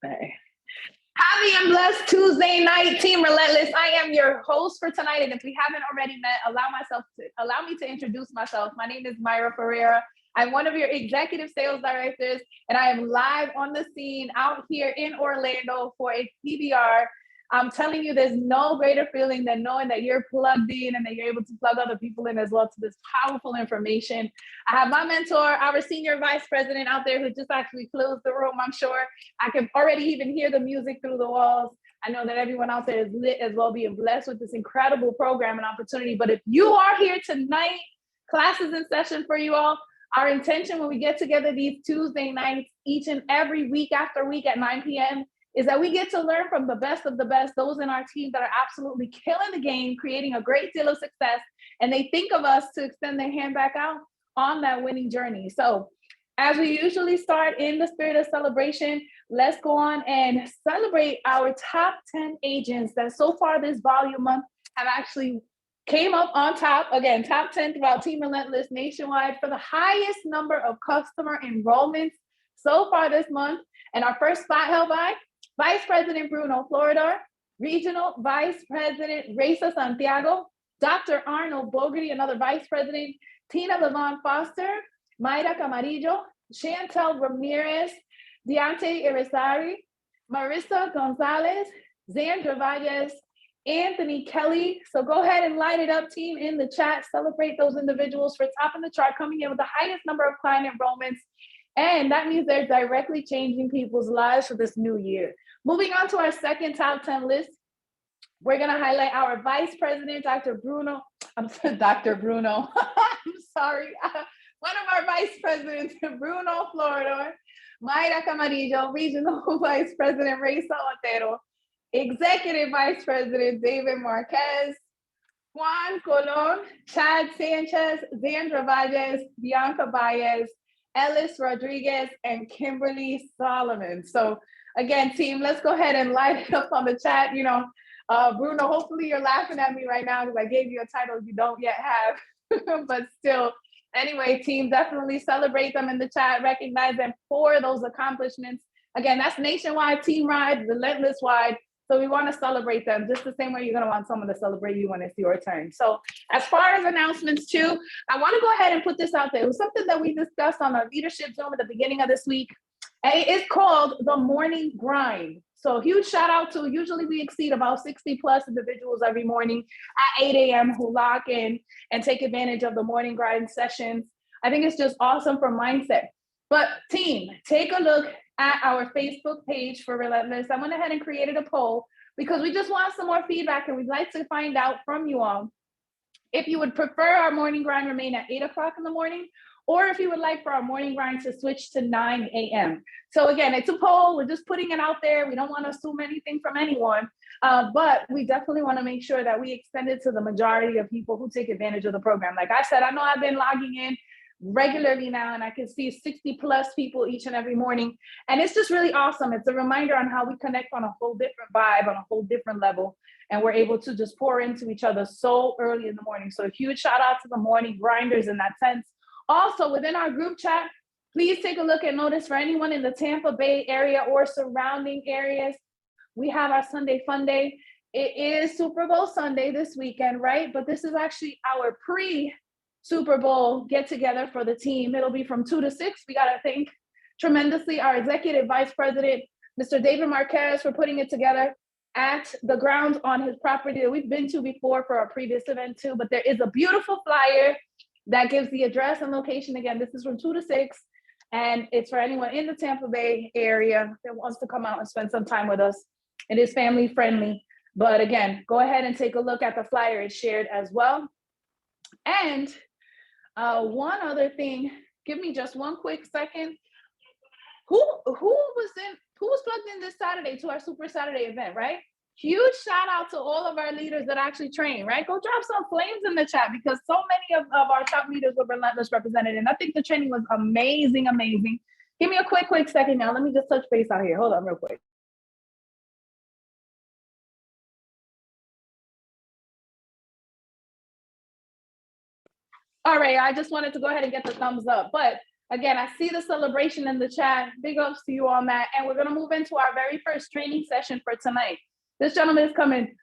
Okay. Happy and blessed Tuesday night, Team Relentless. I am your host for tonight, and if we haven't already met, allow me to introduce myself. My name is Marrero. I'm one of your executive sales directors, and I am live on the scene out here in Orlando for a PBR. I'm telling you, there's no greater feeling than knowing that you're plugged in and that you're able to plug other people in as well to this powerful information. I have my mentor, our senior vice president out there who just actually closed the room, I'm sure. I can already even hear the music through the walls. I know that everyone out there is lit as well, being blessed with this incredible program and opportunity. But if you are here tonight, classes in session for you all. Our intention when we get together these Tuesday nights, each and every week after week at 9 p.m., is that we get to learn from the best of the best, those in our team that are absolutely killing the game, creating a great deal of success, and they think of us to extend their hand back out on that winning journey. So as we usually start in the spirit of celebration, let's go on and celebrate our top 10 agents that so far this volume month have actually came up on top. Again, top 10 throughout Team Relentless nationwide for the highest number of customer enrollments so far this month. And our first spot held by Vice President Bruno Floridor, Regional Vice President Reza Santiago, Dr. Arnold Bogarty, another Vice President, Tina Levon Foster, Mayra Camarillo, Chantel Ramirez, Deontay Irizarry, Marissa Gonzalez, Xander Valles, Anthony Kelly. So go ahead and light it up, team, in the chat. Celebrate those individuals for topping the chart, coming in with the highest number of client enrollments. And that means they're directly changing people's lives for this new year. Moving on to our second top 10 list, we're going to highlight our Vice President, Dr. Bruno. I'm sorry. One of our Vice Presidents, Bruno Floridor, Mayra Camarillo, Regional Vice President, Reza Otero, Executive Vice President, David Marquez, Juan Colon, Chad Sanchez, Xandra Valles, Bianca Baez, Ellis Rodriguez, and Kimberly Solomon. So again, team, let's go ahead and light it up on the chat. You know, Bruno, hopefully you're laughing at me right now because I gave you a title you don't yet have, but still. Anyway, team, definitely celebrate them in the chat, recognize them for those accomplishments. Again, that's nationwide, team-wide, relentless-wide. So we want to celebrate them just the same way you're going to want someone to celebrate you when it's your turn. So as far as announcements too, I want to go ahead and put this out there. It was something that we discussed on our leadership Zoom at the beginning of this week. And it is called the morning grind. So huge shout out to, usually we exceed about 60 plus individuals every morning at 8 a.m. who lock in and take advantage of the morning grind sessions. I think it's just awesome for mindset. But team, take a look at our Facebook page for Relentless. I went ahead and created a poll because we just want some more feedback and we'd like to find out from you all if you would prefer our morning grind remain at 8 o'clock in the morning, or if you would like for our morning grind to switch to 9 a.m. So again, it's a poll. We're just putting it out there. We don't want to assume anything from anyone, but we definitely want to make sure that we extend it to the majority of people who take advantage of the program. Like I said, I know I've been logging in regularly now, and I can see 60 plus people each and every morning. And it's just really awesome. It's a reminder on how we connect on a whole different vibe, on a whole different level. And we're able to just pour into each other so early in the morning. So a huge shout out to the morning grinders in that sense. Also, within our group chat, please take a look and notice for anyone in the Tampa Bay area or surrounding areas, we have our Sunday Fun Day. It is Super Bowl Sunday this weekend, right? But this is actually our pre-Super Bowl get-together for the team. It'll be from 2 to 6. We got to thank tremendously our Executive Vice President, Mr. David Marquez, for putting it together at the grounds on his property that we've been to before for our previous event too. But there is a beautiful flyer that gives the address and location. Again, this is from 2 to 6, and it's for anyone in the Tampa Bay area that wants to come out and spend some time with us. It is family friendly, but again, go ahead and take a look at the flyer. It's shared as well. And one other thing, give me just one quick second. Who was plugged in this Saturday to our Super Saturday event, right? Huge shout out to all of our leaders that actually train, right? Go drop some flames in the chat because so many of our top leaders were Relentless represented. And I think the training was amazing, amazing. Give me a quick second now. Let me just touch base out here. Hold on real quick. All right, I just wanted to go ahead and get the thumbs up. But Again, I see the celebration in the chat. Big ups to you on that. And we're going to move into our very first training session for tonight. This gentleman is coming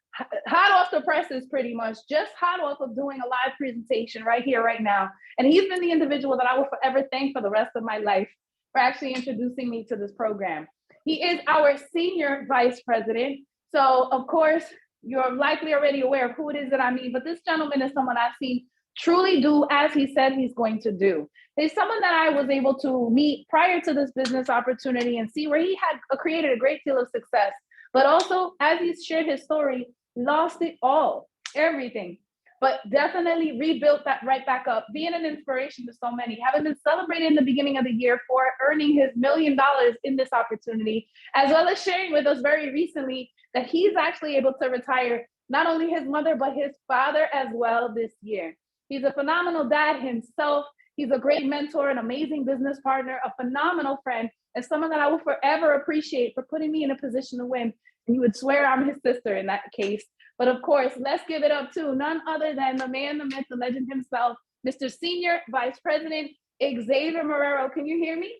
hot off the presses, pretty much, just hot off of doing a live presentation right here, right now. And he's been the individual that I will forever thank for the rest of my life for actually introducing me to this program. He is our senior vice president. So, of course, you're likely already aware of who it is that I mean, but this gentleman is someone I've seen truly do as he said he's going to do. He's someone that I was able to meet prior to this business opportunity and see where he had created a great deal of success. But also, as he shared his story, lost it all, everything, but definitely rebuilt that right back up, being an inspiration to so many, having been celebrated in the beginning of the year for earning his $1 million in this opportunity, as well as sharing with us very recently that he's actually able to retire not only his mother, but his father as well this year. He's a phenomenal dad himself. He's a great mentor, an amazing business partner, a phenomenal friend, and someone that I will forever appreciate for putting me in a position to win. And you would swear I'm his sister in that case. But of course, let's give it up to none other than the man, the myth, the legend himself, Mr. Senior Vice President Xavier Marrero. Can you hear me?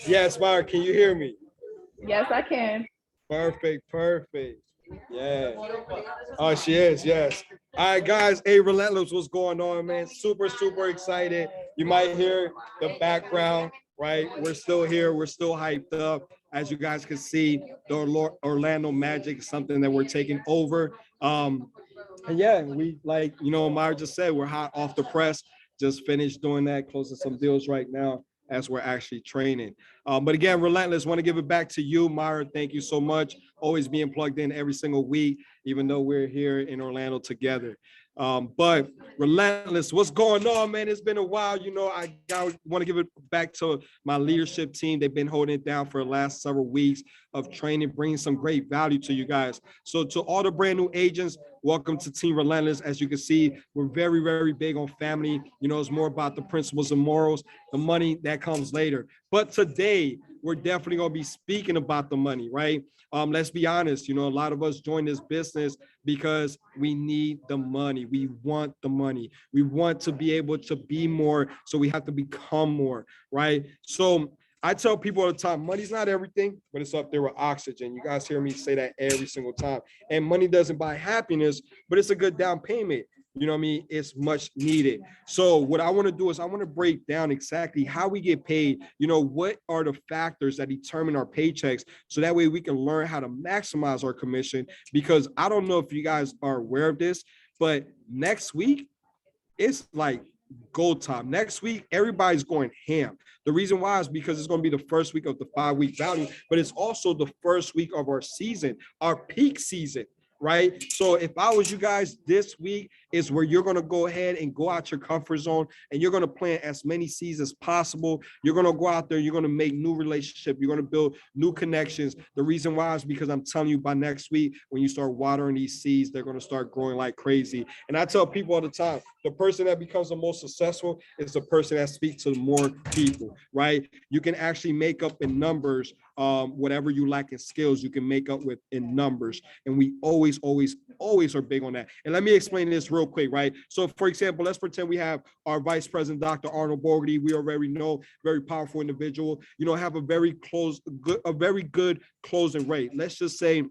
Yes, Mark, can you hear me? Yes, I can. Perfect, perfect. Yeah. Oh, she is, yes. All right, guys. Hey, Relentless, what's going on, man? Super, super excited. You might hear the background, right? We're still here. We're still hyped up. As you guys can see, the Orlando Magic is something that we're taking over. And yeah, we Mara just said, we're hot off the press. Just finished doing that, closing some deals right now as we're actually training. But again, Relentless, want to give it back to you, Myra. Thank you so much. Always being plugged in every single week, even though we're here in Orlando together. But Relentless, what's going on, man? It's been a while. I want to give it back to my leadership team. They've been holding it down for the last several weeks of training, bringing some great value to you guys. So to all the brand new agents, welcome to Team Relentless. As you can see, we're very, very big on family. It's more about the principles and morals. The money that comes later. But today, we're definitely going to be speaking about the money, right? Let's be honest. A lot of us join this business because we need the money. We want the money. We want to be able to be more. So we have to become more, right? So I tell people all the time, money's not everything, but it's up there with oxygen. You guys hear me say that every single time. And money doesn't buy happiness, but it's a good down payment. You know what I mean? It's much needed. So what I want to do is I want to break down exactly how we get paid. What are the factors that determine our paychecks? So that way we can learn how to maximize our commission, because I don't know if you guys are aware of this, but next week, it's like go time. Next week, everybody's going ham. The reason why is because it's going to be the first week of the 5-week value, but it's also the first week of our season, our peak season. Right. So if I was you guys, this week is where you're going to go ahead and go out your comfort zone, and you're going to plant as many seeds as possible. You're going to go out there. You're going to make new relationships. You're going to build new connections. The reason why is because I'm telling you, by next week, when you start watering these seeds, they're going to start growing like crazy. And I tell people all the time, the person that becomes the most successful is the person that speaks to more people. Right. You can actually make up in numbers. Whatever you lack in skills, you can make up with in numbers. And we always are big on that. And let me explain this real quick, right? So for example, let's pretend we have our vice president, Dr. Arnold Bogarty. We already know, very powerful individual, have a very good closing rate. Let's just say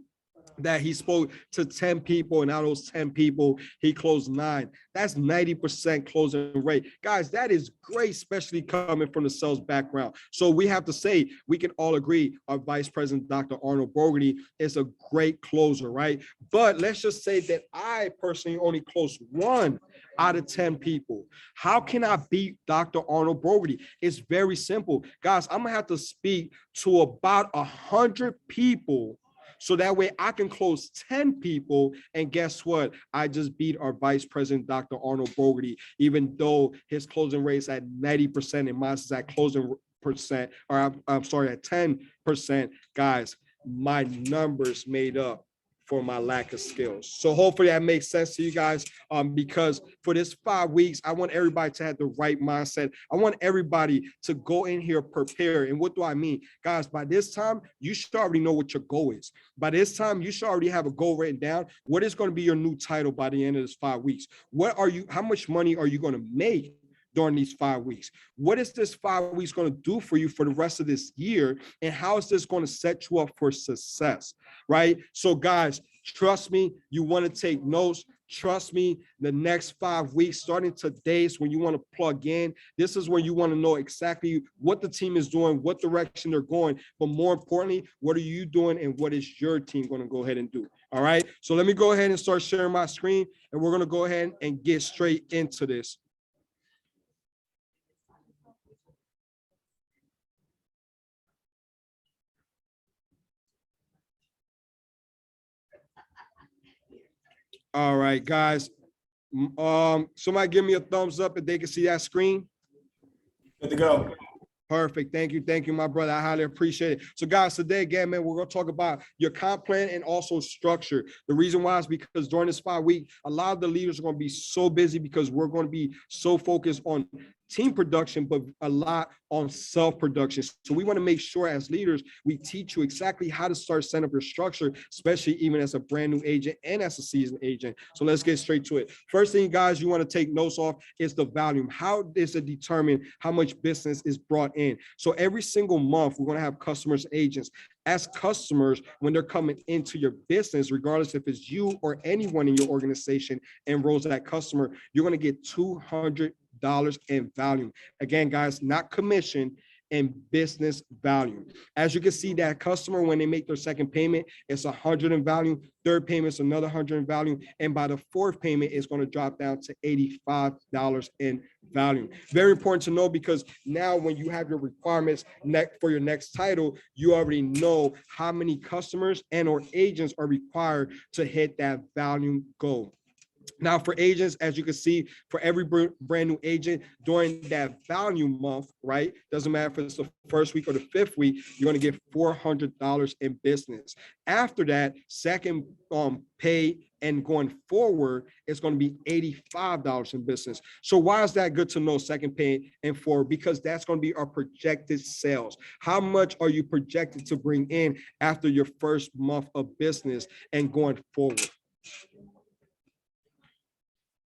that he spoke to 10 people, and out of those 10 people, he closed 9. That's 90% closing rate. Guys, that is great, especially coming from the sales background. So we have to say, we can all agree our Vice President, Dr. Arnold Bogarty, is a great closer, right? But let's just say that I personally only closed 1 out of 10 people. How can I beat Dr. Arnold Bogarty? It's very simple. Guys, I'm gonna have to speak to about 100 people, so that way I can close 10 people. And guess what? I just beat our Vice President, Dr. Arnold Bogarty, even though his closing rate is at 90% and mine is at closing percent, or I'm sorry, at 10%. Guys, my numbers made up for my lack of skills. So hopefully that makes sense to you guys, because for this 5 weeks, I want everybody to have the right mindset. I want everybody to go in here prepared. And what do I mean? Guys, by this time, you should already know what your goal is. By this time, you should already have a goal written down. What is going to be your new title by the end of this 5 weeks? How much money are you going to make during these 5 weeks? What is this 5 weeks going to do for you for the rest of this year? And how is this going to set you up for success, right? So guys, trust me, you want to take notes. Trust me, the next 5 weeks, starting today, is when you want to plug in. This is where you want to know exactly what the team is doing, what direction they're going, but more importantly, what are you doing and what is your team going to go ahead and do? All right. So let me go ahead and start sharing my screen, and we're going to go ahead and get straight into this. All right, guys. Somebody give me a thumbs up if they can see that screen. Good to go. Perfect. Thank you, my brother. I highly appreciate it. So guys, today again, man, we're going to talk about your comp plan and also structure. The reason why is because during this 5 week, a lot of the leaders are going to be so busy because we're going to be so focused on team production, but a lot on self-production. So we want to make sure as leaders, we teach you exactly how to start setting up your structure, especially even as a brand new agent and as a seasoned agent. So let's get straight to it. First thing, guys, you want to take notes off is the volume. How does it determine how much business is brought in? So every single month, we're going to have customers, agents. As customers, when they're coming into your business, regardless if it's you or anyone in your organization enrolls that customer, you're going to get $200 in value. Again, guys, not commission, and business value. As you can see, that customer, when they make their second payment, it's 100 in value. Third payment is another 100 in value. And by the fourth payment, it's going to drop down to $85 in value. Very important to know, because now when you have your requirements for your next title, you already know how many customers and or agents are required to hit that value goal. Now, for agents, as you can see, for every brand new agent during that value month, right? Doesn't matter if it's the first week or the fifth week, you're going to get $400 in business. After that, second pay and going forward, it's going to be $85 in business. So why is that good to know, second pay and forward? Because that's going to be our projected sales. How much are you projected to bring in after your first month of business and going forward?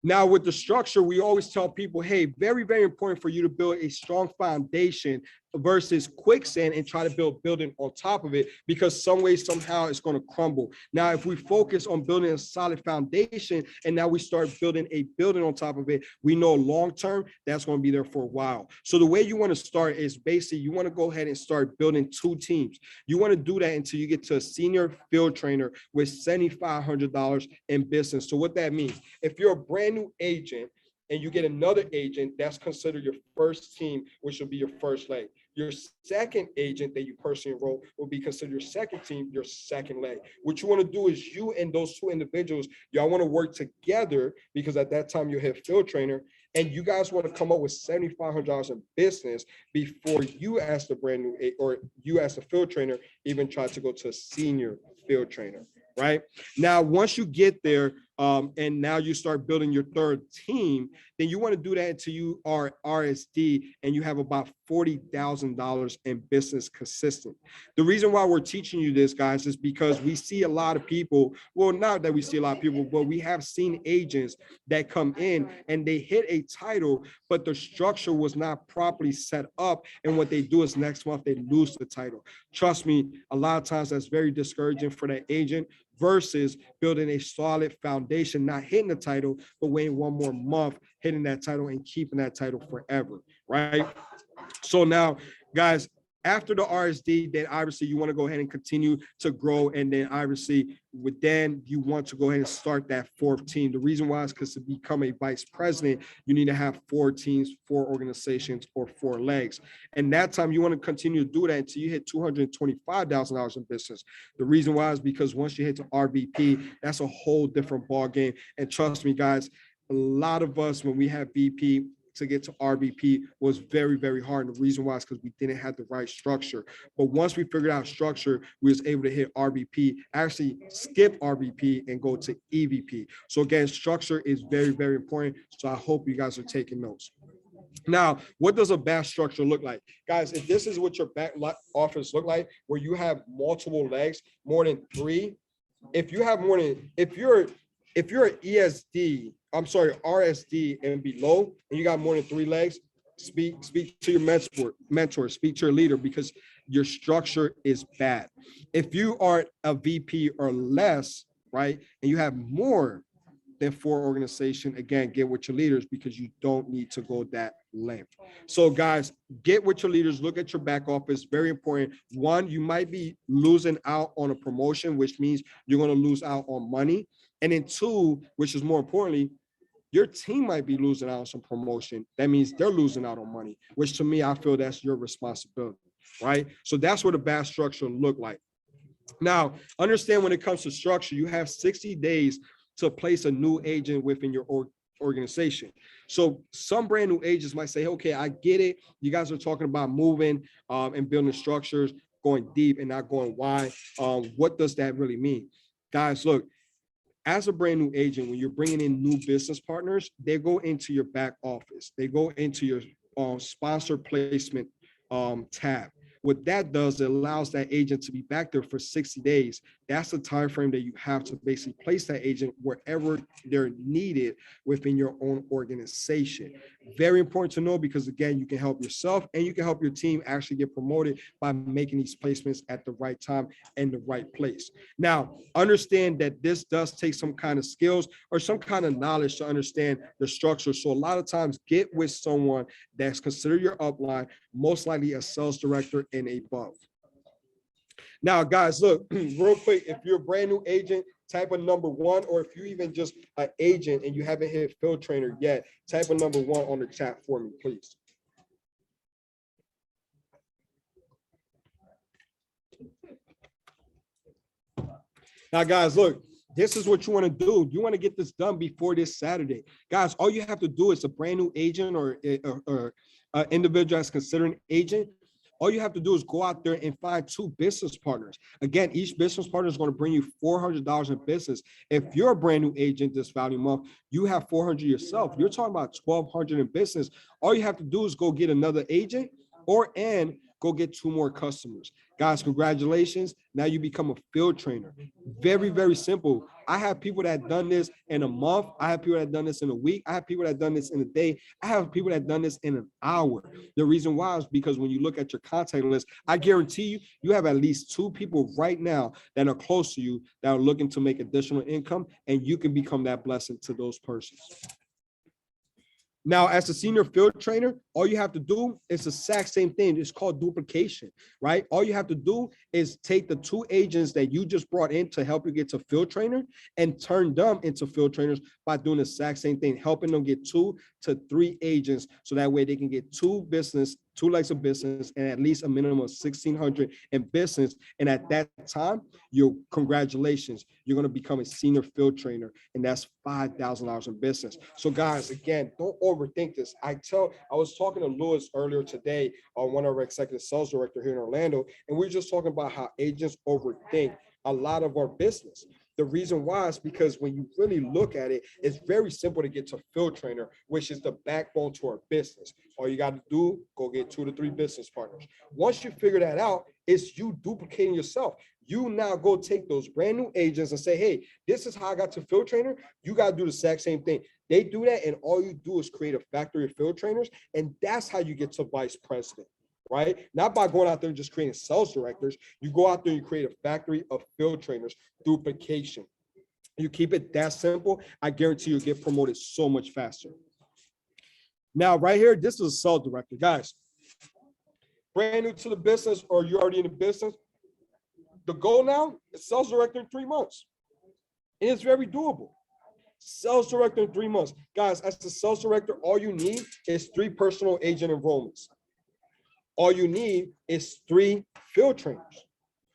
Now, with the structure, we always tell people, hey, very, very important for you to build a strong foundation versus quicksand and try to build building on top of it, because some way, somehow it's going to crumble. Now, if we focus on building a solid foundation and now we start building a building on top of it, we know long term that's going to be there for a while. So the way you want to start is basically you want to go ahead and start building 2 teams. You want to do that until you get to a senior field trainer with $7,500 in business. So what that means, if you're a brand new agent and you get another agent, that's considered your first team, which will be your first leg. Your second agent that you personally enroll will be considered your second team, your second leg. What you want to do is you and those 2 individuals, y'all want to work together, because at that time you have field trainer, and you guys want to come up with $7,500 in business before you, as the brand new, or you as a field trainer, even try to go to a senior field trainer. Right now, once you get there, and now you start building your third team, then you want to do that until you are RSD and you have about $40,000 in business consistent. The reason why we're teaching you this, guys, is because we see a lot of people, well, not that we see a lot of people, but we have seen agents that come in and they hit a title, but the structure was not properly set up. And what they do is next month they lose the title. Trust me, a lot of times that's very discouraging for that agent, versus building a solid foundation, not hitting the title, but waiting 1 more month, hitting that title and keeping that title forever, right? So now, guys, after the RSD, then obviously you want to go ahead and continue to grow. And then obviously then you want to go ahead and start that 4th team. The reason why is because to become a vice president, you need to have 4 teams, 4 organizations, or 4 legs. And that time you want to continue to do that until you hit $225,000 in business. The reason why is because once you hit to RVP, that's a whole different ball game. And trust me, guys, a lot of us, when we have VP, to get to RVP was very, very hard. And the reason why is because we didn't have the right structure. But once we figured out structure, we was able to hit RVP, actually skip RVP and go to EVP. So again, structure is very, very important. So I hope you guys are taking notes. Now, what does a back structure look like? Guys, if this is what your back office look like, where you have multiple legs, more than 3, if you have more than, if you're an ESD I'm sorry, RSD and below, and you got more than 3 legs, speak to your mentor, speak to your leader, because your structure is bad. If you are a VP or less, right, and you have more than 4 organization, again, get with your leaders, because you don't need to go that length. So guys, get with your leaders, look at your back office, very important. One, you might be losing out on a promotion, which means you're going to lose out on money. And then 2, which is more importantly, your team might be losing out on some promotion. That means they're losing out on money, which to me, I feel that's your responsibility, right? So that's what a bad structure look like. Now, understand when it comes to structure, you have 60 days to place a new agent within your organization. So some brand new agents might say, okay, I get it. You guys are talking about moving and building structures, going deep and not going wide. What does that really mean? Guys, look, as a brand new agent, when you're bringing in new business partners, they go into your back office. They go into your sponsor placement tab. What that does, it allows that agent to be back there for 60 days. That's the time frame that you have to basically place that agent wherever they're needed within your own organization. Very important to know, because again, you can help yourself and you can help your team actually get promoted by making these placements at the right time and the right place. Now, understand that this does take some kind of skills or some kind of knowledge to understand the structure. So a lot of times, get with someone that's considered your upline, most likely a sales director and above. Now, guys, look, real quick, if you're a brand new agent, type a number 1, or if you even just an agent and you haven't hit field trainer yet, type a number 1 on the chat for me, please. Now, guys, look, this is what you want to do. You want to get this done before this Saturday. Guys, all you have to do is a brand new agent or individual that's considered an agent. All you have to do is go out there and find 2 business partners. Again, each business partner is going to bring you $400 in business. If you're a brand new agent this value month, you have $400 yourself. You're talking about $1,200 in business. All you have to do is go get another agent and go get 2 more customers. Guys, congratulations. Now you become a field trainer. Very, very simple. I have people that have done this in a month. I have people that have done this in a week. I have people that have done this in a day. I have people that have done this in an hour. The reason why is because when you look at your contact list, I guarantee you, you have at least 2 people right now that are close to you that are looking to make additional income, and you can become that blessing to those persons. Now, as a senior field trainer, all you have to do is the exact same thing. It's called duplication, right? All you have to do is take the 2 agents that you just brought in to help you get to field trainer and turn them into field trainers by doing the exact same thing, helping them get 2 to 3 agents, so that way they can get 2 legs of business and at least a minimum of 1,600 in business. And at that time, congratulations, you're going to become a senior field trainer, and that's $5,000 in business. So guys, again, don't overthink this. I was talking to Lewis earlier today, one of our executive sales director here in Orlando, and we were just talking about how agents overthink a lot of our business. The reason why is because when you really look at it, it's very simple to get to field trainer, which is the backbone to our business. All you got to do, go get 2 to 3 business partners. Once you figure that out, it's you duplicating yourself. You now go take those brand new agents and say, hey, this is how I got to field trainer. You got to do the exact same thing. They do that, and all you do is create a factory of field trainers, and that's how you get to vice president. Right? Not by going out there and just creating sales directors. You go out there and you create a factory of field trainers, duplication. You keep it that simple, I guarantee you'll get promoted so much faster. Now, right here, this is a sales director. Guys, brand new to the business or you're already in the business, the goal now is sales director in 3 months. And it's very doable. Sales director in 3 months. Guys, as a sales director, all you need is 3 personal agent enrollments. All you need is 3 field trainers.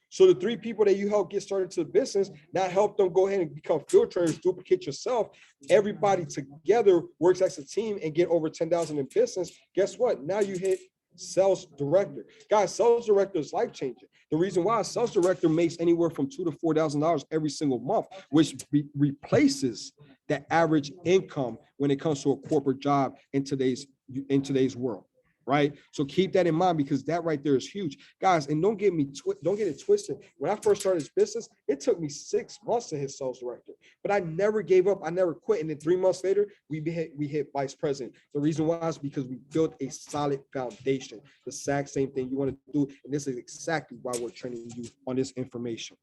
So the 3 people that you help get started to the business, now help them go ahead and become field trainers, duplicate yourself. Everybody together works as a team and get over 10,000 in business. Guess what? Now you hit sales director. Guys, sales director is life-changing. The reason why, sales director makes anywhere from $2,000 to $4,000 every single month, which replaces the average income when it comes to a corporate job in today's world. right? So keep that in mind because that right there is huge, guys. And don't get it twisted. When I first started this business, it took me 6 months to hit sales director, but I never gave up. I never quit. And then 3 months later, we hit vice president. The reason why is because we built a solid foundation. The exact same thing you want to do, and this is exactly why we're training you on this information.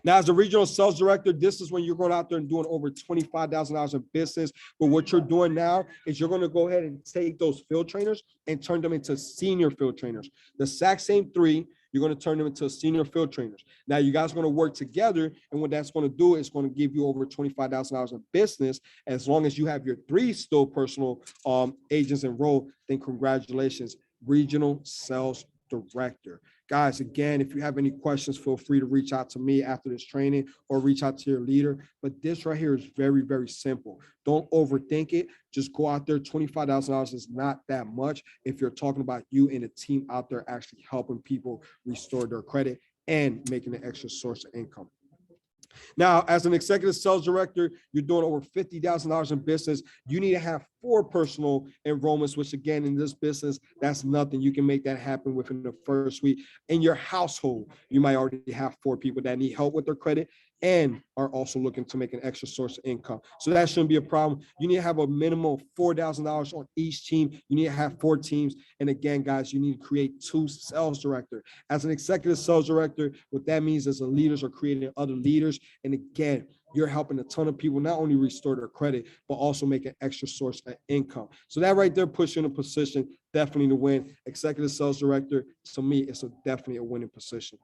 Now, as a regional sales director, this is when you're going out there and doing over $25,000 in business. But what you're doing now is you're going to go ahead and take those field trainers and turn them into senior field trainers. The exact same 3, you're going to turn them into senior field trainers. Now, you guys are going to work together, and what that's going to do is going to give you over $25,000 in business. As long as you have your 3 still personal agents enrolled, then congratulations, regional sales director. Guys, again, if you have any questions, feel free to reach out to me after this training or reach out to your leader. But this right here is very, very simple. Don't overthink it. Just go out there. $25,000 is not that much if you're talking about you and a team out there actually helping people restore their credit and making an extra source of income. Now, as an executive sales director, you're doing over $50,000 in business. You need to have 4 personal enrollments, which again, in this business, that's nothing. You can make that happen within the first week. In your household, you might already have 4 people that need help with their credit and are also looking to make an extra source of income. So that shouldn't be a problem. You need to have a minimum of $4,000 on each team. You need to have 4 teams. And again, guys, you need to create 2 sales directors. As an executive sales director, what that means is the leaders are creating other leaders. And again, you're helping a ton of people not only restore their credit, but also make an extra source of income. So that right there puts you in a position definitely to win. Executive sales director, to me, it's definitely a winning position.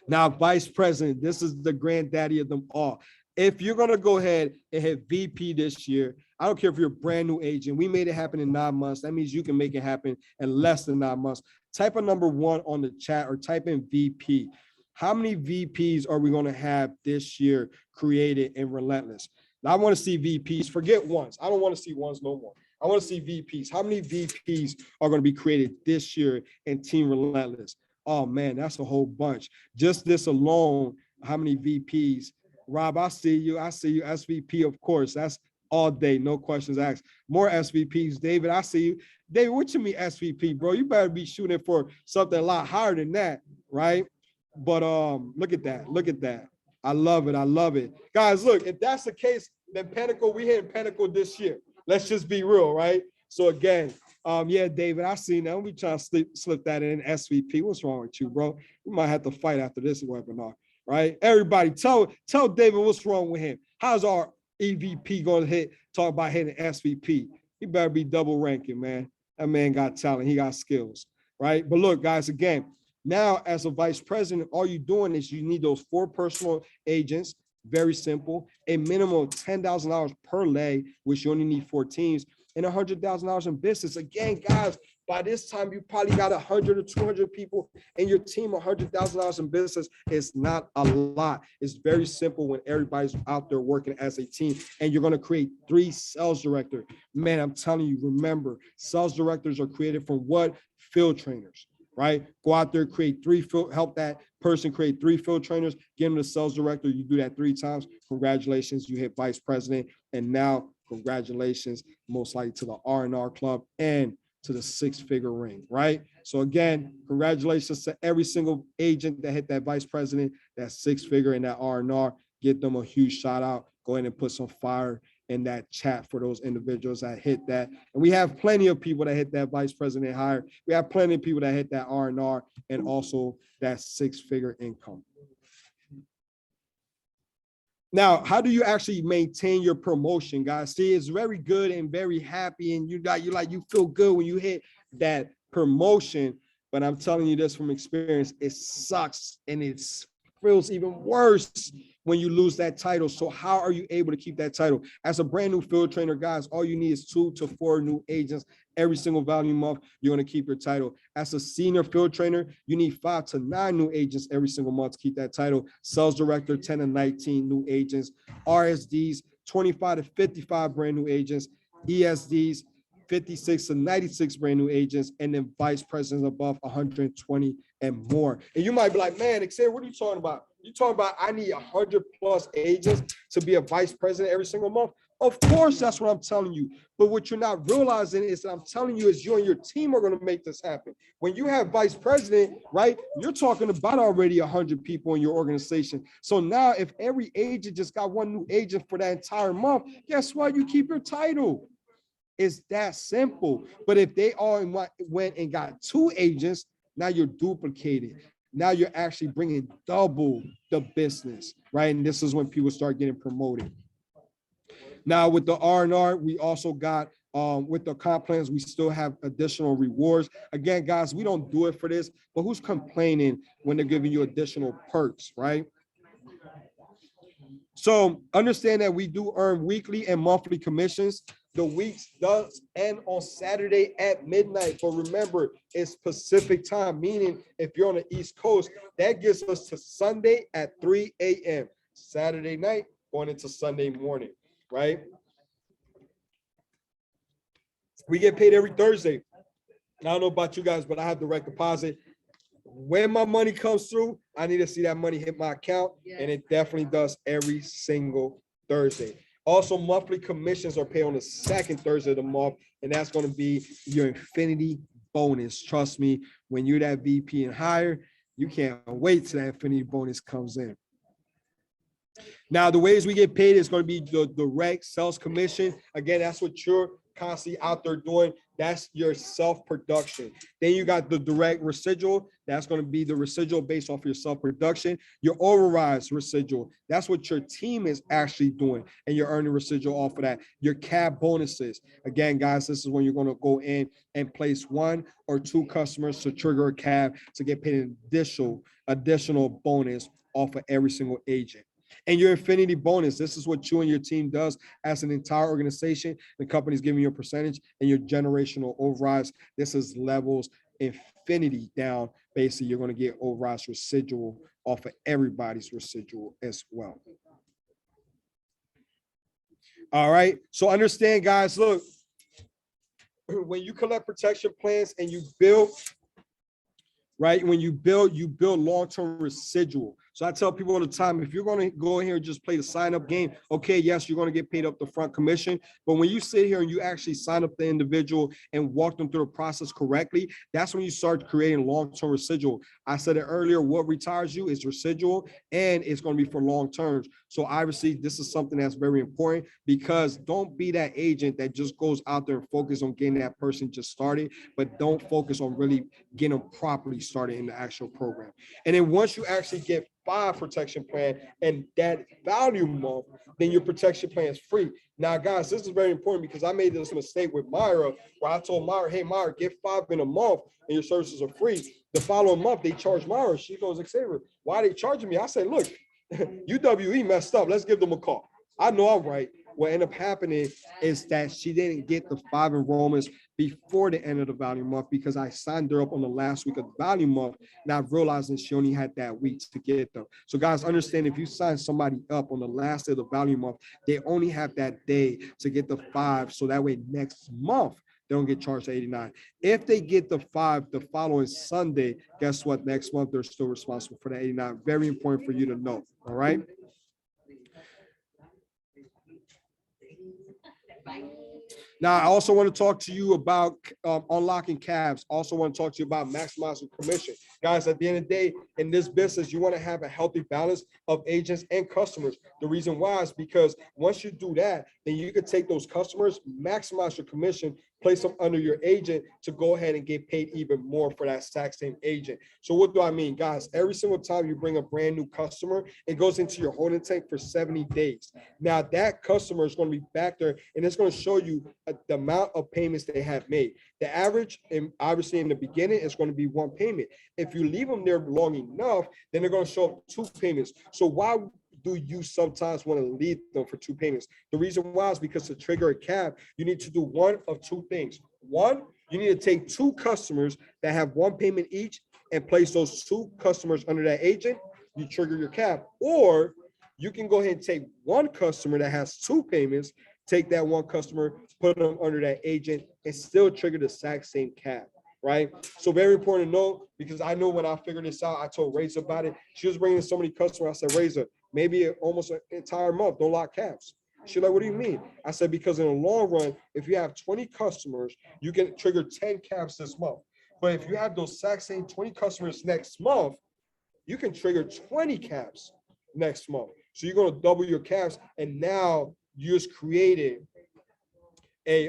Now, vice president, this is the granddaddy of them all. If you're going to go ahead and hit VP this year, I don't care if you're a brand new agent. We made it happen in 9 months. That means you can make it happen in less than 9 months. Type a number 1 on the chat or type in VP. How many VPs are we going to have this year created in Relentless? Now, I want to see VPs. Forget ones. I don't want to see ones no more. I want to see VPs. How many VPs are going to be created this year in Team Relentless? Oh, man, that's a whole bunch. Just this alone, how many VPs? Rob, I see you. I see you. SVP, of course. That's all day. No questions asked. More SVPs. David, I see you. David, what you mean SVP, bro? You better be shooting for something a lot higher than that, right? But look at that. Look at that. I love it. I love it. Guys, look, if that's the case, then Pinnacle, we hitting Pinnacle this year. Let's just be real, right? So again, yeah, David, I seen that. We trying to slip that in SVP. What's wrong with you, bro? We might have to fight after this webinar, right? Everybody, tell David what's wrong with him. How's our EVP going to talk about hitting SVP? He better be double ranking, man. That man got talent. He got skills, right? But look, guys, again, now as a vice president, all you're doing is you need those 4 personal agents. Very simple. A minimum of $10,000 per leg, which you only need 4 teams, and $100,000 in business. Again, guys, by this time, you probably got 100 or 200 people in your team. $100,000 in business is not a lot. It's very simple when everybody's out there working as a team, and you're going to create 3 sales directors. Man, I'm telling you, remember, sales directors are created from what? Field trainers, right? Go out there, create 3 help that person create 3 field trainers, get them the sales director. You do that 3 times. Congratulations, you hit vice president. And now, congratulations, most likely to the R&R club and to the 6-figure ring, right? So again, congratulations to every single agent that hit that vice president, that 6-figure and that R&R. Get them a huge shout out. Go ahead and put some fire in that chat for those individuals that hit that. And we have plenty of people that hit that vice president hire. We have plenty of people that hit that R&R and also that 6-figure income. Now, how do you actually maintain your promotion, guys? See, it's very good and very happy, and you feel good when you hit that promotion. But I'm telling you this from experience, it sucks and it feels even worse when you lose that title. So how are you able to keep that title? As a brand new field trainer, guys, all you need is 2 to 4 new agents every single volume month. You're going to keep your title. As a senior field trainer, you need 5 to 9 new agents every single month to keep that title. Sales director, 10 to 19 new agents. RSDs, 25 to 55 brand new agents. ESDs, 56 to 96 brand new agents, and then vice presidents above 120 and more. And you might be like, man, Xavier, what are you talking about? You're talking about I need 100 plus agents to be a vice president every single month? Of course, that's what I'm telling you. But what you're not realizing is that I'm telling you is you and your team are going to make this happen. When you have vice president, right, you're talking about already 100 people in your organization. So now if every agent just got one new agent for that entire month, guess what? You keep your title. It's that simple. But if they all went and got 2 agents, now you're duplicated. Now you're actually bringing double the business, right? And this is when people start getting promoted. Now with the R&R, we also got, with the comp plans, we still have additional rewards. Again, guys, we don't do it for this, but who's complaining when they're giving you additional perks, right? So understand that we do earn weekly and monthly commissions. The weeks does end on Saturday at midnight, but remember, it's Pacific time, meaning if you're on the East Coast, that gets us to Sunday at 3 a.m. Saturday night going into Sunday morning, right? We get paid every Thursday. I don't know about you guys, but I have direct deposit. When my money comes through, I need to see that money hit my account, and it definitely does every single Thursday. Also, monthly commissions are paid on the second Thursday of the month, and that's going to be your infinity bonus. Trust me, when you're that VP and higher, you can't wait till that infinity bonus comes in. Now, the ways we get paid is going to be the direct sales commission. Again, that's what you're constantly out there doing. That's your self-production. Then you got the direct residual. That's going to be the residual based off your self-production. Your overrides residual. That's what your team is actually doing, and you're earning residual off of that. Your cab bonuses. Again, guys, this is when you're going to go in and place 1 or 2 customers to trigger a cab to get paid an additional bonus off of every single agent. And your infinity bonus, this is what you and your team does as an entire organization. The company's giving you a percentage, and your generational overrides. This is levels infinity down. Basically, you're going to get overrides residual off of everybody's residual as well. All right. So understand, guys, look, when you collect protection plans and you build, right? When you build long-term residual. So I tell people all the time, if you're going to go in here and just play the sign-up game, okay, yes, you're going to get paid up the front commission. But when you sit here and you actually sign up the individual and walk them through the process correctly, that's when you start creating long-term residual. I said it earlier, what retires you is residual, and it's going to be for long terms. So obviously, this is something that's very important, because don't be that agent that just goes out there and focus on getting that person just started, but don't focus on really getting them properly started in the actual program. And then once you actually get 5 protection plan and that value month, then your protection plan is free. Now, guys, this is very important, because I made this mistake with Marrero, where I told Marrero, hey, Marrero, get 5 in a month and your services are free. The following month, they charge Marrero. She goes, Xavier, why are they charging me? I said, look, UWE messed up. Let's give them a call. I know I'm right. What ended up happening is that she didn't get the 5 enrollments before the end of the value month, because I signed her up on the last week of the value month, not realizing she only had that week to get them. So guys, understand, if you sign somebody up on the last day of the value month, they only have that day to get the 5. So that way next month, they don't get charged $89. If they get the 5 the following Sunday, guess what? Next month, they're still responsible for the $89. Very important for you to know. All right. Now, I also want to talk to you about unlocking cabs. Also want to talk to you about maximizing commission. Guys, at the end of the day, in this business, you want to have a healthy balance of agents and customers. The reason why is because once you do that, then you can take those customers, maximize your commission, place them under your agent to go ahead and get paid even more for that exact same agent. So what do I mean, guys? Every single time you bring a brand new customer, it goes into your holding tank for 70 days. Now that customer is going to be back there, and it's going to show you the amount of payments they have made. The average, and obviously in the beginning, is going to be 1 payment. If you leave them there long enough, then they're going to show up 2 payments. So why do you sometimes want to leave them for 2 payments? The reason why is because to trigger a cab, you need to do one of 2 things. One, you need to take 2 customers that have 1 payment each and place those 2 customers under that agent. You trigger your cab. Or you can go ahead and take 1 customer that has 2 payments, take that 1 customer, put them under that agent, and still trigger the exact same cab, right? So very important to know, because I know when I figured this out, I told Reza about it. She was bringing in so many customers. I said, Reza, maybe almost an entire month, don't lock cabs. She's like, what do you mean? I said, because in the long run, if you have 20 customers, you can trigger 10 caps this month. But if you have those exact same 20 customers next month, you can trigger 20 caps next month. So you're going to double your caps. And now you just created a,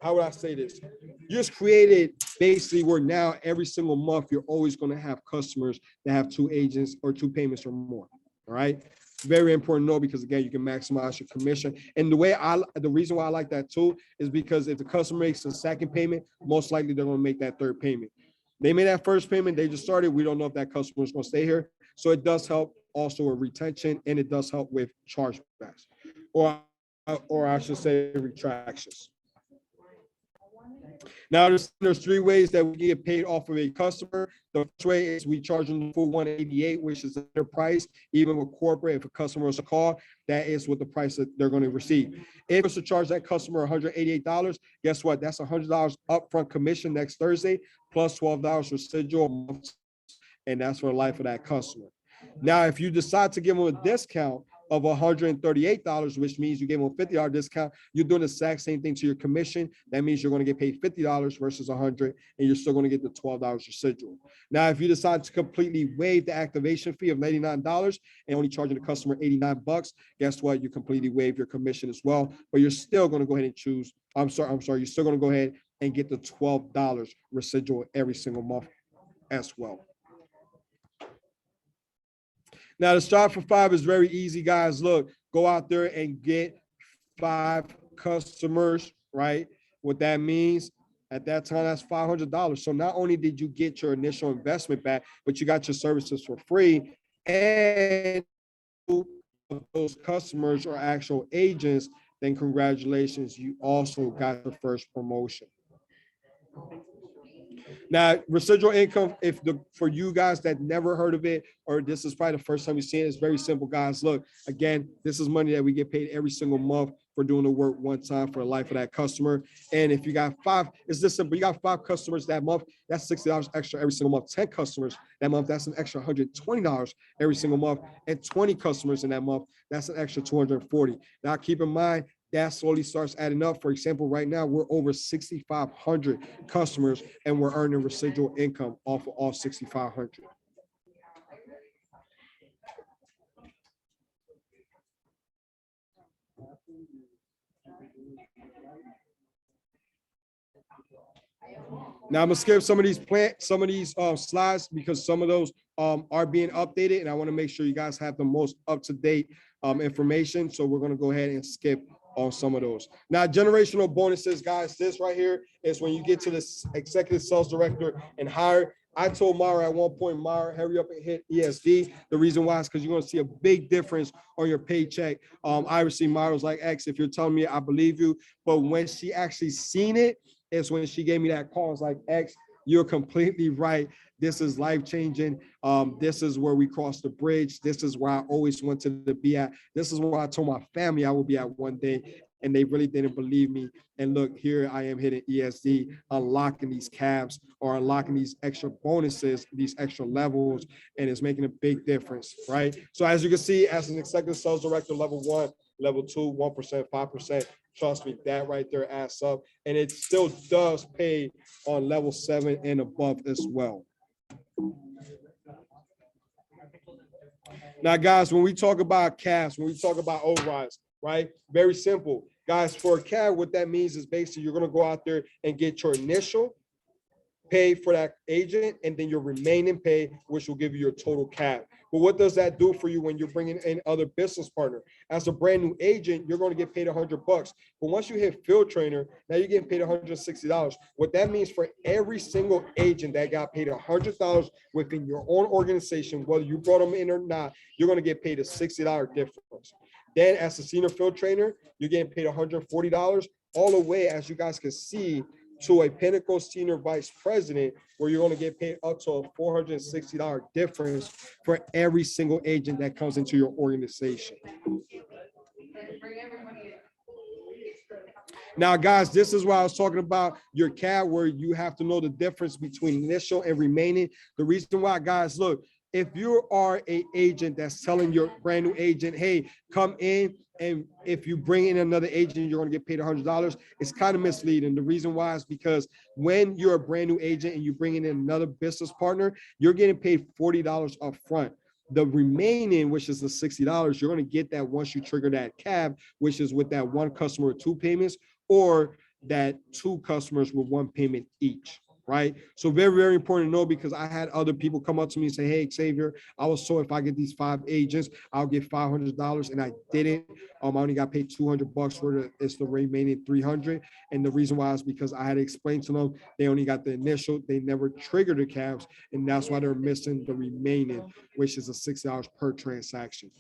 how would I say this? You just created basically where now every single month, you're always going to have customers that have 2 agents or 2 payments or more. All right. Very important to know, because again, you can maximize your commission. And the reason why I like that too is because if the customer makes a second payment, most likely they're going to make that third payment. They made that first payment, they just started. We don't know if that customer is going to stay here. So it does help also with retention, and it does help with chargebacks, or I should say retractions. Now, there's 3 ways that we get paid off of a customer. The first way is we charge them the full $188, which is their price. Even with corporate, if a customer is a call, that is what the price that they're going to receive. If it's to charge that customer $188, guess what? That's $100 upfront commission next Thursday, plus $12 residual, and that's for the life of that customer. Now, if you decide to give them a discount of $138, which means you gave them a $50 discount, you're doing the exact same thing to your commission. That means you're going to get paid $50 versus $100, and you're still going to get the $12 residual. Now, if you decide to completely waive the activation fee of $99 and only charging the customer $89, guess what? You completely waive your commission as well, but you're still going to go ahead and choose. I'm sorry. You're still going to go ahead and get the $12 residual every single month as well. Now, the start for 5 is very easy, guys. Look, go out there and get 5 customers, right? What that means, at that time, that's $500. So not only did you get your initial investment back, but you got your services for free. And those customers are actual agents, then congratulations, you also got the first promotion. Now, residual income, for you guys that never heard of it, or this is probably the first time you've seen it, it's very simple, guys. Look, again, this is money that we get paid every single month for doing the work one time for the life of that customer. And if you got 5, it's this simple. You got 5 customers that month, that's $60 extra every single month. 10 customers that month, that's an extra $120 every single month. And 20 customers in that month, that's an extra $240. Now, keep in mind, that slowly starts adding up. For example, right now, we're over 6,500 customers, and we're earning residual income off of all 6,500. Now I'm gonna skip some of these slides because some of those are being updated, and I want to make sure you guys have the most up-to-date information. So we're gonna go ahead and skip on some of those. Now, generational bonuses, guys, this right here is when you get to this executive sales director and higher. I told Mara at one point, Mara, hurry up and hit ESD. The reason why is because you're going to see a big difference on your paycheck. Obviously, Mara was like, X, if you're telling me, I believe you. But when she actually seen it, is when she gave me that call. It's like, X, you're completely right. This is life-changing. This is where we cross the bridge. This is where I always wanted to be at. This is where I told my family I would be at one day, and they really didn't believe me. And look, here I am hitting ESD, unlocking these cabs or unlocking these extra bonuses, these extra levels, and it's making a big difference, right? So as you can see, as an executive sales director, level 1, level 2, 1%, 5%. Trust me, that right there adds up. And it still does pay on level 7 and above as well. Now, guys, when we talk about cabs, when we talk about overrides, right? Very simple. Guys, for a cab, what that means is basically you're going to go out there and get your initial pay for that agent and then your remaining pay, which will give you your total cab. But what does that do for you when you're bringing in other business partner? As a brand new agent, you're going to get paid $100. But once you hit field trainer, now you're getting paid $160. What that means for every single agent that got paid $100 within your own organization, whether you brought them in or not, you're going to get paid a $60 difference. Then as a senior field trainer, you're getting paid $140 all the way, as you guys can see, to a Pinnacle Senior Vice President, where you're going to get paid up to a $460 difference for every single agent that comes into your organization. Now, guys, this is why I was talking about your cab, where you have to know the difference between initial and remaining. The reason why, guys, look, if you are an agent that's telling your brand new agent, hey, come in, and if you bring in another agent, you're going to get paid $100, it's kind of misleading. The reason why is because when you're a brand new agent and you bring in another business partner, you're getting paid $40 up front. The remaining, which is the $60, you're going to get that once you trigger that cab, which is with that one customer with 2 payments, or that 2 customers with 1 payment each. Right. So very, very important to know, because I had other people come up to me and say, hey, Xavier, I was told if I get these 5 agents, I'll get $500, and I didn't. I only got paid $200 for it's the remaining $300. And the reason why is because I had to explain to them they only got the initial, they never triggered the cabs, and that's why they're missing the remaining, which is a $6 per transaction.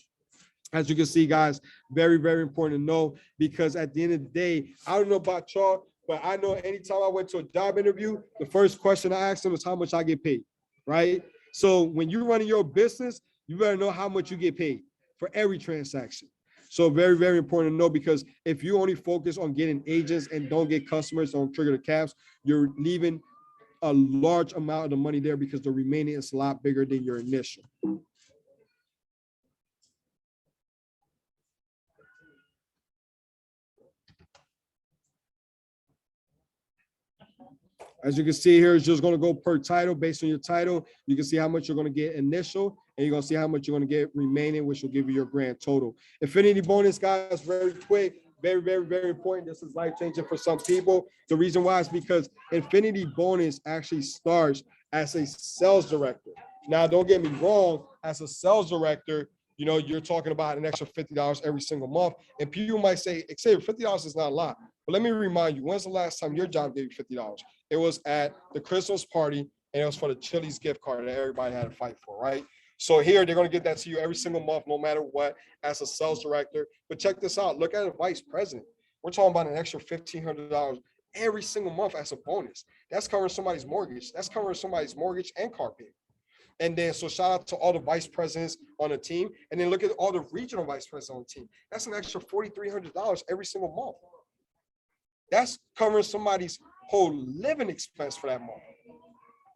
As you can see, guys, very, very important to know, because at the end of the day, I don't know about y'all, but I know anytime I went to a job interview, the first question I asked them is how much I get paid, right? So when you're running your business, you better know how much you get paid for every transaction. So very, very important to know, because if you only focus on getting agents and don't get customers, don't trigger the cabs, you're leaving a large amount of the money there, because the remaining is a lot bigger than your initial. As you can see here, it's just going to go per title. Based on your title, you can see how much you're going to get initial, and you're going to see how much you're going to get remaining, which will give you your grand total. Infinity bonus, guys, very quick, very, very, very important. This is life-changing for some people. The reason why is because infinity bonus actually starts as a sales director. Now, don't get me wrong, as a sales director, you know, you're talking about an extra $50 every single month. And people might say, Xavier, $50 is not a lot. But let me remind you, when's the last time your job gave you $50? It was at the Christmas party, and it was for the Chili's gift card that everybody had to fight for, right? So here, they're going to get that to you every single month, no matter what, as a sales director. But check this out. Look at a vice president. We're talking about an extra $1,500 every single month as a bonus. That's covering somebody's mortgage. That's covering somebody's mortgage and car payment. And then, so shout out to all the vice presidents on the team. And then look at all the regional vice presidents on the team. That's an extra $4,300 every single month. That's covering somebody's whole living expense for that month,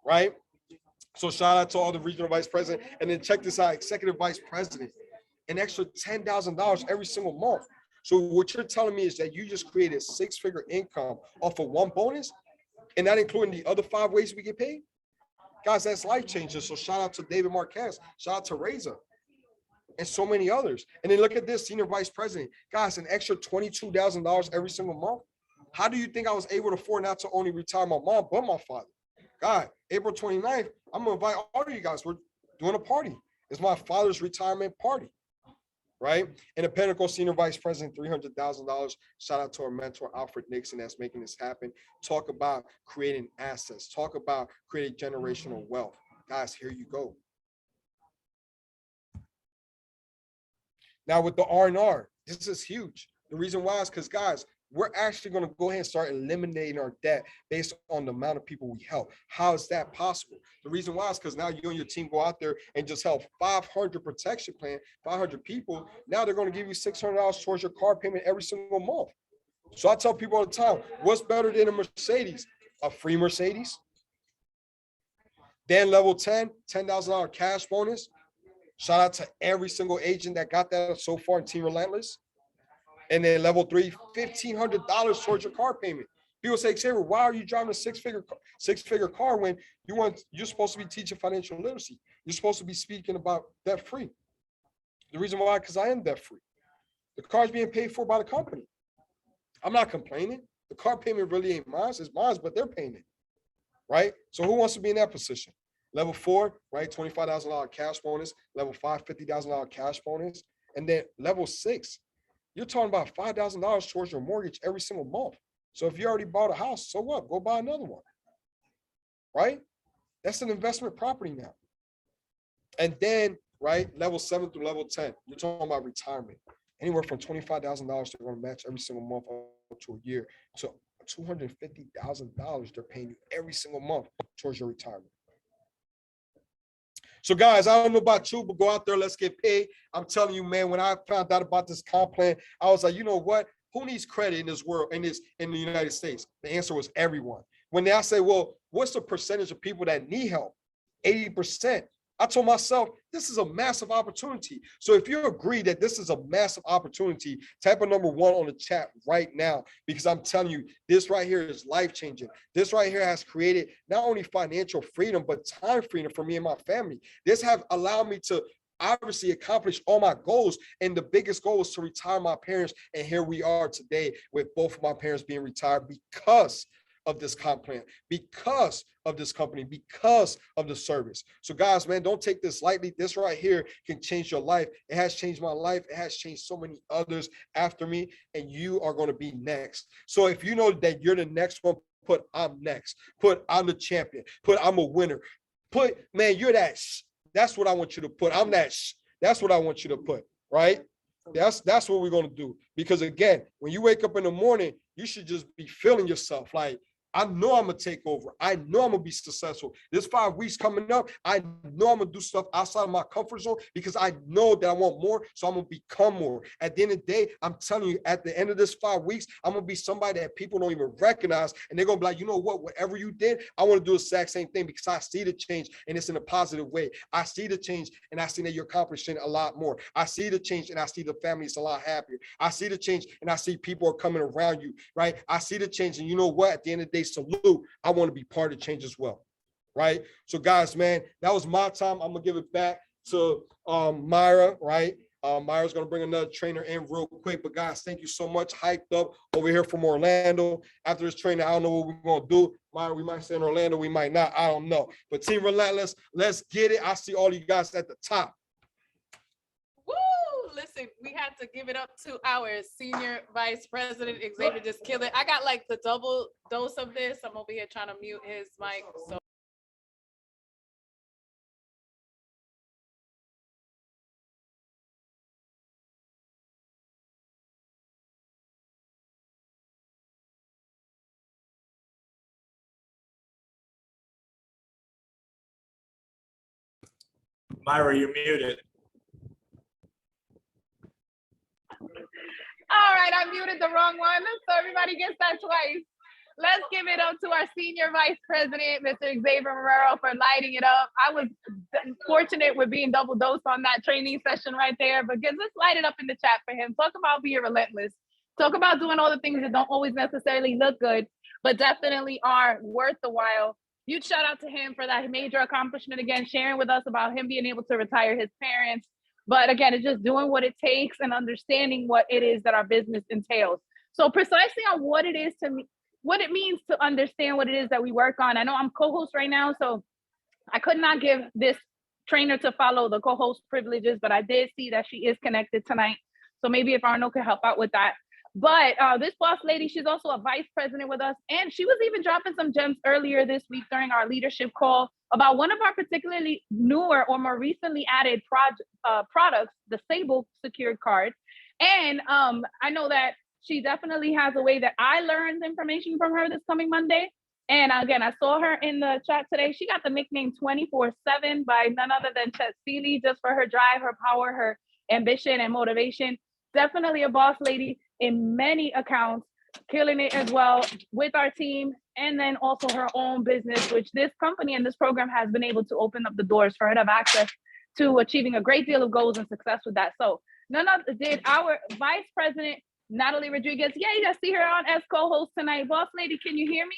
right? So shout out to all the regional vice president. And then check this out, executive vice president, an extra $10,000 every single month. So what you're telling me is that you just created 6-figure income off of one bonus, and not including the other 5 ways we get paid? Guys, that's life changing. So shout out to David Marquez, shout out to Reza, and so many others. And then look at this, senior vice president. Guys, an extra $22,000 every single month. How do you think I was able to afford not to only retire my mom, but my father? God, April 29th, I'm going to invite all of you guys. We're doing a party. It's my father's retirement party, right? And the Pinnacle Senior Vice President, $300,000. Shout out to our mentor, Alfred Nixon, that's making this happen. Talk about creating assets. Talk about creating generational wealth. Guys, here you go. Now with the R&R, this is huge. The reason why is because, guys, we're actually going to go ahead and start eliminating our debt based on the amount of people we help. How is that possible? The reason why is because now you and your team go out there and just help 500 protection plan, 500 people. Now they're going to give you $600 towards your car payment every single month. So I tell people all the time, what's better than a Mercedes? A free Mercedes? Then level 10, $10,000 cash bonus. Shout out to every single agent that got that so far in Team Relentless. And then level 3, $1,500 towards your car payment. People say, Xavier, why are you driving a six-figure car when you're supposed to be teaching financial literacy? You're supposed to be speaking about debt-free. The reason why, because I am debt-free. The car's being paid for by the company. I'm not complaining. The car payment really ain't mine. It's mine, but they're paying it, right? So who wants to be in that position? Level 4, right, $25,000 cash bonus. Level 5, $50,000 cash bonus. And then level 6, you're talking about $5,000 towards your mortgage every single month. So if you already bought a house, so what? Go buy another one, right? That's an investment property now. And then, right, level 7 through level 10, you're talking about retirement. Anywhere from $25,000 they're going to match every single month up to a year. So $250,000 they're paying you every single month towards your retirement. So guys, I don't know about you, but go out there, let's get paid. I'm telling you, man, when I found out about this comp plan, I was like, you know what? Who needs credit in this world, in the United States? The answer was everyone. When I say, well, what's the percentage of people that need help? 80%. I told myself, this is a massive opportunity. So if you agree that this is a massive opportunity, type a number 1 on the chat right now, because I'm telling you, this right here is life-changing. This right here has created not only financial freedom, but time freedom for me and my family. This have allowed me to obviously accomplish all my goals. And the biggest goal was to retire my parents. And here we are today with both of my parents being retired because of this comp plan, because of this company, because of the service. So guys, man, don't take this lightly. This right here can change your life. It has changed my life. It has changed so many others after me, and you are going to be next. So if you know that you're the next one, put I'm next, put I'm the champion, put I'm a winner, put, man, you're that. That's what I want you to put. I'm that. That's what I want you to put, right? That's what we're going to do. Because again, when you wake up in the morning, you should just be feeling yourself like, I know I'm gonna take over. I know I'm gonna be successful. This 5 weeks coming up, I know I'm gonna do stuff outside of my comfort zone because I know that I want more, so I'm gonna become more. At the end of the day, I'm telling you, at the end of this 5 weeks, I'm gonna be somebody that people don't even recognize, and they're gonna be like, you know what, whatever you did, I wanna do the exact same thing because I see the change, and it's in a positive way. I see the change, and I see that you're accomplishing a lot more. I see the change, and I see the family's a lot happier. I see the change, and I see people are coming around you, right? I see the change, and you know what, at the end of the day, salute, I want to be part of change as well, right? So guys, man, that was my time. I'm gonna give it back to Myra, right? Myra's gonna bring another trainer in real quick, but guys, thank you so much. Hyped up over here from Orlando. After this training, I don't know what we're gonna do. Myra, we might stay in Orlando, we might not, I don't know. But Team Relentless, let's get it. I see all you guys at the top. Listen, we had to give it up to our senior vice president, Xavier, just killed it. I got like the double dose of this. I'm over here trying to mute his mic. So Myra, you're muted. All right, I muted the wrong one, so everybody gets that twice. Let's give it up to our senior vice president, Mr. Xavier Marrero, for lighting it up. I was fortunate with being double dosed on that training session right there, but let's light it up in the chat for him. Talk about being relentless. Talk about doing all the things that don't always necessarily look good, but definitely are worth the while. Huge shout out to him for that major accomplishment again, sharing with us about him being able to retire his parents. But again, it's just doing what it takes and understanding what it is that our business entails. So precisely on what it is to me, what it means to understand what it is that we work on. I know I'm co-host right now, so I could not give this trainer to follow the co-host privileges, but I did see that she is connected tonight. So maybe if Arno could help out with that. But this boss lady, she's also a vice president with us. And she was even dropping some gems earlier this week during our leadership call about one of our particularly newer or more recently added products, the Sable secured card. And I know that she definitely has a way that I learned information from her this coming Monday. And again, I saw her in the chat today. She got the nickname 24/7 by none other than Chet Seeley, just for her drive, her power, her ambition, and motivation. Definitely a boss lady in many accounts, killing it as well with our team, and then also her own business, which this company and this program has been able to open up the doors for her to have access to achieving a great deal of goals and success with that. So none other did our vice president, Natalie Rodriguez. Yeah, you see her on as co-host tonight. Boss lady, can you hear me?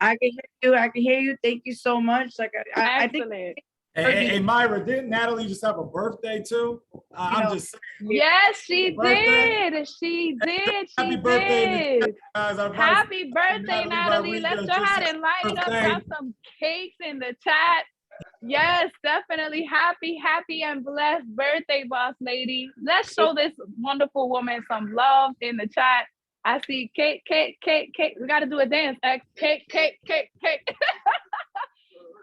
I can hear you. I can hear you. Thank you so much. Like I think. Hey, Myra, didn't Natalie just have a birthday too? I'm just saying. Yes, she did. She did. Happy birthday, guys. Happy birthday, Natalie. Let's go ahead and light it up. Have some cakes in the chat. Yes, definitely. Happy and blessed birthday, boss lady. Let's show this wonderful woman some love in the chat. I see cake. We got to do a dance. Cake.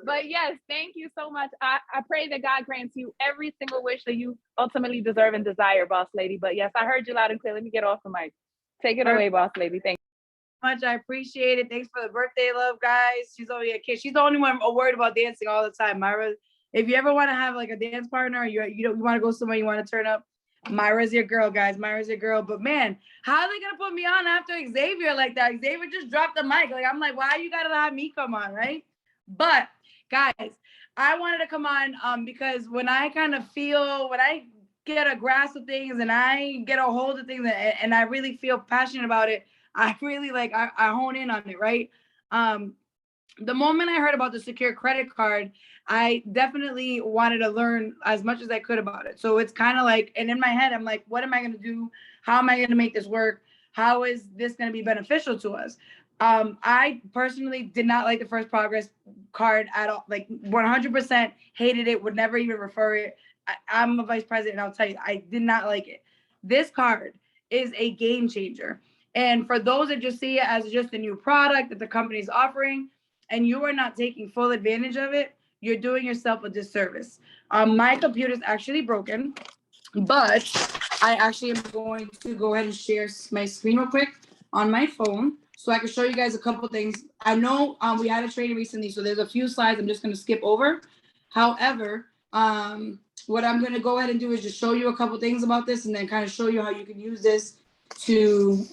But yes, thank you so much. I pray that God grants you every single wish that you ultimately deserve and desire, boss lady. But yes, I heard you loud and clear. Let me get off the mic. Take it away, boss lady. Thank you. Much. I appreciate it. Thanks for the birthday love, guys. She's only a kid. She's the only one worried about dancing all the time. Myra, if you ever want to have like a dance partner, you want to go somewhere, you want to turn up, Myra's your girl, guys. Myra's your girl. But man, how are they gonna put me on after Xavier like that? Xavier just dropped the mic. Like I'm like, why you gotta have me come on, right? But guys, I wanted to come on because when I get a grasp of things and I get a hold of things and I really feel passionate about it, I really I hone in on it, right? The moment I heard about the secure credit card, I definitely wanted to learn as much as I could about it. So it's kind of like, and in my head, I'm like, what am I going to do? How am I going to make this work? How is this going to be beneficial to us? I personally did not like the first progress card at all. Like 100% hated it, would never even refer it. I'm a vice president, and I'll tell you, I did not like it. This card is a game changer. And for those that just see it as just a new product that the company is offering, and you are not taking full advantage of it, you're doing yourself a disservice. My computer's actually broken, but I actually am going to go ahead and share my screen real quick on my phone so I can show you guys a couple things. I know we had a training recently, so there's a few slides I'm just going to skip over. However, what I'm going to go ahead and do is just show you a couple things about this and then kind of show you how you can use this to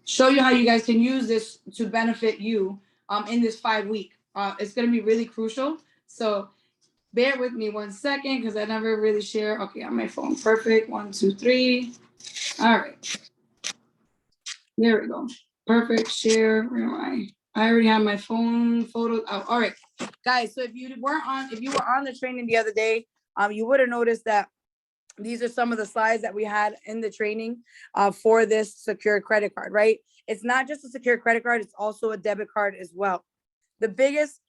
show you how you guys can use this to benefit you in this 5 week. It's going to be really crucial. So bear with me 1 second because I never really share. Okay, on my phone. Perfect. 1, 2, 3. All right. There we go. Perfect. Share. Where am I? I already have my phone photos out. All right, guys. So if you were on the training the other day, you would have noticed that these are some of the slides that we had in the training for this secure credit card, right? It's not just a secure credit card, it's also a debit card as well. The biggest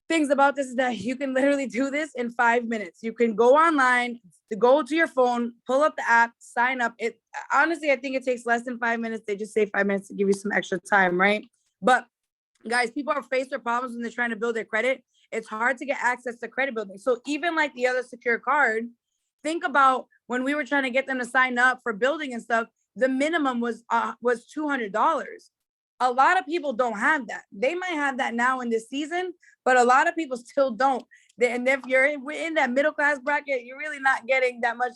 things about this is that you can literally do this in 5 minutes. You can go online, go to your phone, pull up the app, sign up. It honestly, I think it takes less than 5 minutes. They just say 5 minutes to give you some extra time, right? But guys, people are faced with problems when they're trying to build their credit. It's hard to get access to credit building. So even like the other secure card, think about when we were trying to get them to sign up for building and stuff, the minimum was $200. A lot of people don't have that. They might have that now in this season, but a lot of people still don't. And if you're in that middle class bracket, you're really not getting that much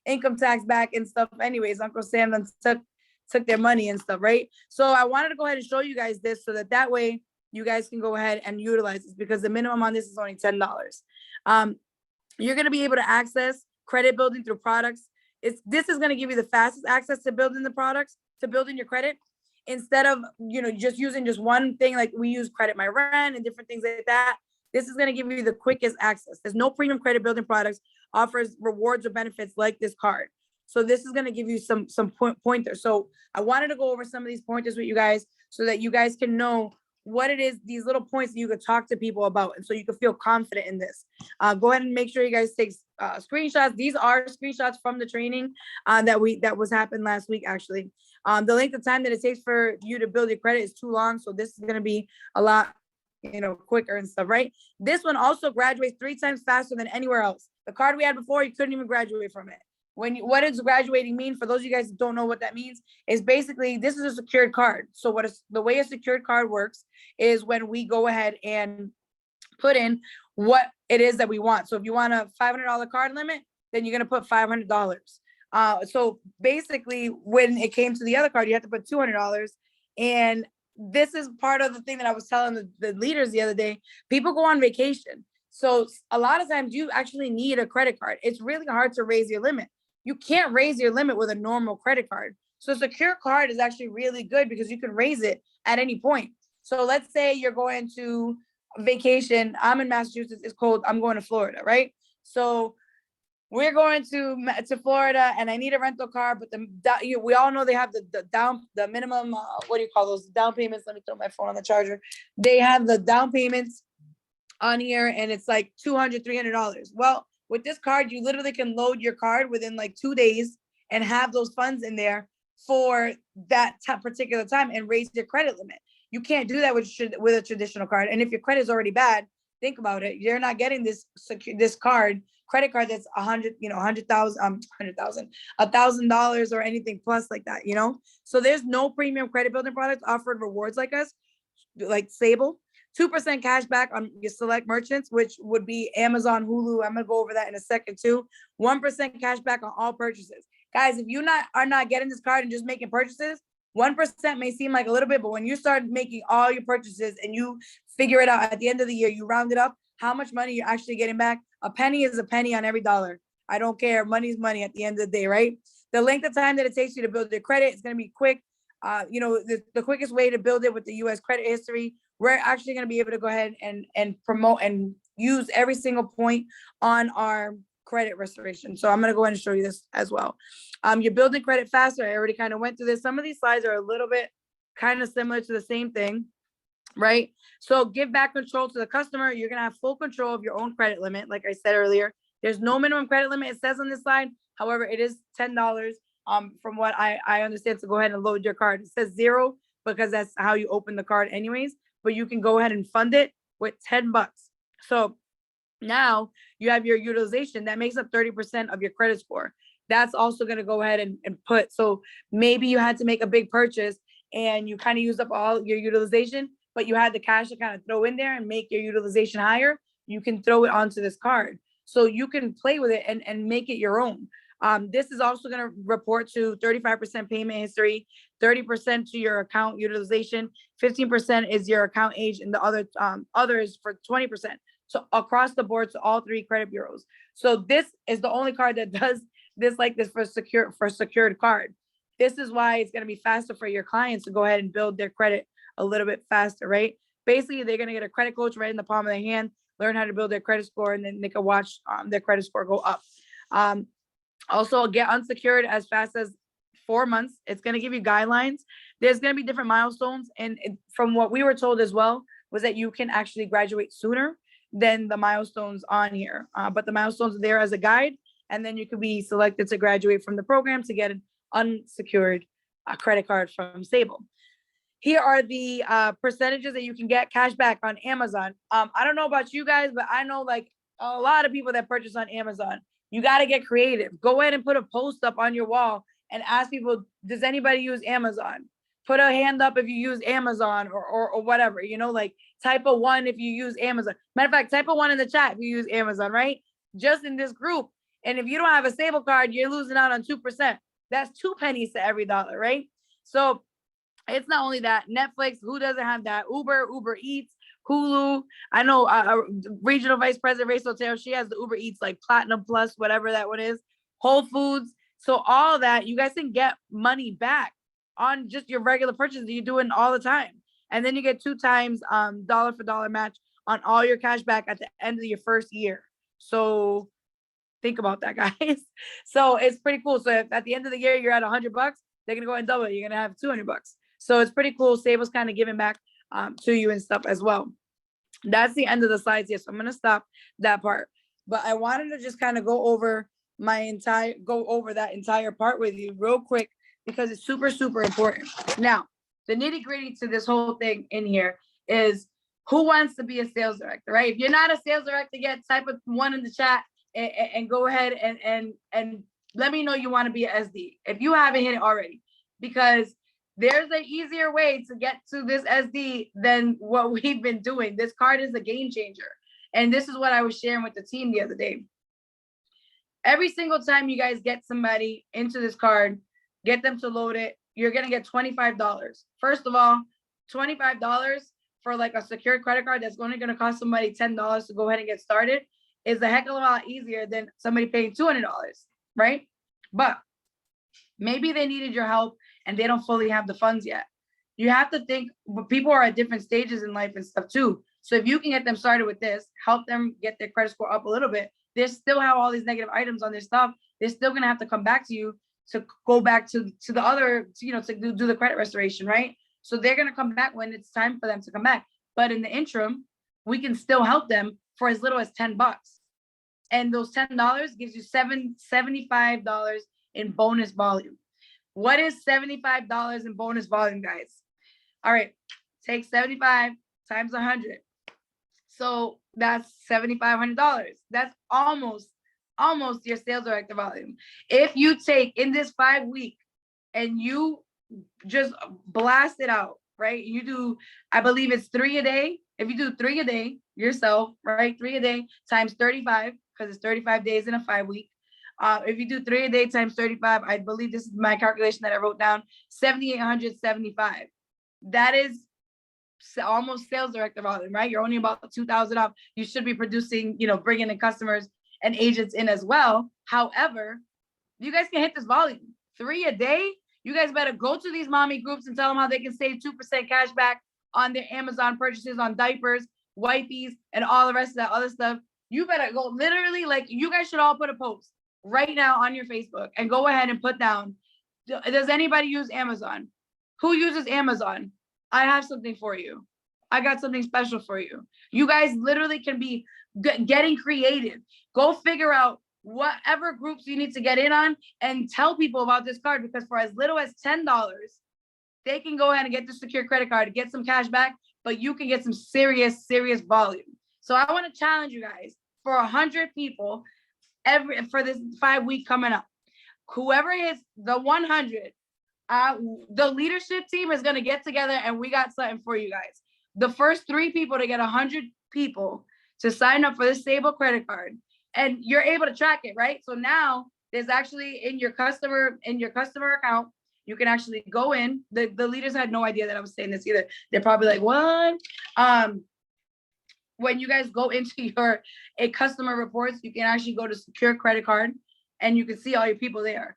income tax back and stuff anyways. Uncle Sam took their money and stuff, right? So I wanted to go ahead and show you guys this so that way you guys can go ahead and utilize this because the minimum on this is only $10. You're going to be able to access credit building through products. This is going to give you the fastest access to building the products, to building your credit, instead of, just using just one thing like we use Credit My Rent and different things like that. This is going to give you the quickest access. There's no premium credit building products offers rewards or benefits like this card. So this is going to give you some pointers. So I wanted to go over some of these pointers with you guys so that you guys can know what it is, these little points that you could talk to people about. And so you can feel confident in this. Go ahead and make sure you guys take screenshots. These are screenshots from the training that was happened last week, actually. The length of time that it takes for you to build your credit is too long. So this is going to be a lot, quicker and stuff, right? This one also graduates 3 times faster than anywhere else. The card we had before, you couldn't even graduate from it. What does graduating mean? For those of you guys who don't know what that means, is basically this is a secured card. So the way a secured card works is when we go ahead and put in what it is that we want. So if you want a $500 card limit, then you're going to put $500. So basically when it came to the other card, you have to put $200. And this is part of the thing that I was telling the leaders the other day. People go on vacation. So a lot of times you actually need a credit card. It's really hard to raise your limit. You can't raise your limit with a normal credit card. So a secure card is actually really good because you can raise it at any point. So let's say you're going to vacation. I'm in Massachusetts. It's cold. I'm going to Florida, right? So we're going to Florida and I need a rental car, but we all know they have the minimum, what do you call those? Down payments. Let me throw my phone on the charger. They have the down payments on here and it's like $200, $300. Well, with this card, you literally can load your card within like 2 days and have those funds in there for that particular time and raise your credit limit. You can't do that with a traditional card. And if your credit is already bad, think about it. You're not getting this credit card that's $1,000 or anything plus like that, So there's no premium credit building products offered rewards like us, like Sable. 2% cash back on your select merchants, which would be Amazon, Hulu. I'm gonna go over that in a second too. 1% cash back on all purchases. Guys, if you are not getting this card and just making purchases, 1% may seem like a little bit, but when you start making all your purchases and you figure it out at the end of the year. You round it up, how much money you're actually getting back. A penny is a penny on every dollar. I don't care. Money's money at the end of the day, right? The length of time that it takes you to build your credit is going to be quick. You know, the quickest way to build it with the U.S. credit history, we're actually going to be able to go ahead and promote and use every single point on our credit restoration. So I'm going to go ahead and show you this as well. You're building credit faster. I already kind of went through this. Some of these slides are a little bit kind of similar to the same thing, right? So give back control to the customer. You're going to have full control of your own credit limit. Like I said earlier, there's no minimum credit limit. It says on this slide. However, it is $10. From what I understand, to go ahead and load your card. It says 0 because that's how you open the card anyways, but you can go ahead and fund it with $10. So now you have your utilization that makes up 30% of your credit score. That's also going to go ahead and put, so maybe you had to make a big purchase and you kind of used up all your utilization, but you had the cash to kind of throw in there and make your utilization higher. You can throw it onto this card. So you can play with it and make it your own. This is also going to report to 35% payment history, 30% to your account utilization, 15% is your account age, and the other is for 20%. So across the board to all 3 credit bureaus. So this is the only card that does this like this for secured card. This is why it's going to be faster for your clients to go ahead and build their credit a little bit faster, right? Basically, they're going to get a credit coach right in the palm of their hand, learn how to build their credit score, and then they can watch their credit score go up. Also, get unsecured as fast as 4 months. It's going to give you guidelines. There's going to be different milestones. And from what we were told as well, was that you can actually graduate sooner than the milestones on here. But the milestones are there as a guide. And then you could be selected to graduate from the program to get an unsecured credit card from Stable. Here are the percentages that you can get cash back on Amazon. I don't know about you guys, but I know like a lot of people that purchase on Amazon. You got to get creative. Go ahead and put a post up on your wall and ask people, does anybody use Amazon? Put a hand up if you use Amazon or whatever, you know, like type a 1 if you use Amazon. Matter of fact, type a 1 in the chat if you use Amazon, right? Just in this group. And if you don't have a Stable card, you're losing out on 2%. That's 2 pennies to every dollar, right? So it's not only that. Netflix, who doesn't have that? Uber Eats, Hulu. I know Regional Vice President Ray Sotero, she has the Uber Eats like Platinum Plus, whatever that one is. Whole Foods. So all that, you guys can get money back on just your regular purchases that you're doing all the time. And then you get 2 times dollar for dollar match on all your cash back at the end of your first year. So think about that, guys. So it's pretty cool. So if at the end of the year you're at $100, they're gonna go and double it. You're gonna have $200. So it's pretty cool. Stable's kind of giving back to you and stuff as well. That's the end of the slides here. So I'm gonna stop that part. But I wanted to just kind of go over that entire part with you real quick because it's super, super important. Now, the nitty gritty to this whole thing in here is who wants to be a sales director, right? If you're not a sales director yet, type a 1 in the chat and go ahead and let me know you want to be an SD if you haven't hit it already, because there's an easier way to get to this SD than what we've been doing. This card is a game changer. And this is what I was sharing with the team the other day. Every single time you guys get somebody into this card, get them to load it, you're going to get $25. First of all, $25 for like a secured credit card that's only going to cost somebody $10 to go ahead and get started is a heck of a lot easier than somebody paying $200, right? But maybe they needed your help and they don't fully have the funds yet. You have to think, people are at different stages in life and stuff too. So if you can get them started with this, help them get their credit score up a little bit, they still have all these negative items on their stuff. They're still going to have to come back to you to go back to the other, you know, to do the credit restoration, right? So they're going to come back when it's time for them to come back. But in the interim, we can still help them for as little as $10. And those $10 gives you $75 in bonus volume. What is $75 in bonus volume, guys? All right, take 75 times 100. So that's $7,500. That's almost your sales director volume. If you take in this 5 week and you just blast it out, right? You do, I believe it's 3 a day. If you do 3 a day yourself, right? 3 a day times 35, because it's 35 days in a 5 week. If you do 3 a day times 35, I believe this is my calculation that I wrote down, 7,875. That is almost sales director volume, right? You're only about 2,000 up. You should be producing, bringing in customers and agents in as well. However, you guys can hit this volume 3 a day. You guys better go to these mommy groups and tell them how they can save 2% cash back on their Amazon purchases, on diapers, wipes, and all the rest of that other stuff. You better go literally, like, you guys should all put a post right now on your Facebook and go ahead and put down, does anybody use Amazon? Who uses Amazon? I have something for you. I got something special for you. You guys literally can be getting creative. Go figure out whatever groups you need to get in on and tell people about this card, because for as little as $10, they can go ahead and get the secure credit card, get some cash back, but you can get some serious volume. So I want to challenge you guys for 100 people for this 5-week coming up. Whoever hits the 100, the leadership team is going to get together and we got something for you guys. The first 3 people to get 100 people to sign up for this stable credit card, and you're able to track it, right? So now there's actually in your customer account, you can actually go in. The leaders had no idea that I was saying this either. They're probably like, what? When you guys go into your customer reports, you can actually go to secure credit card and you can see all your people there.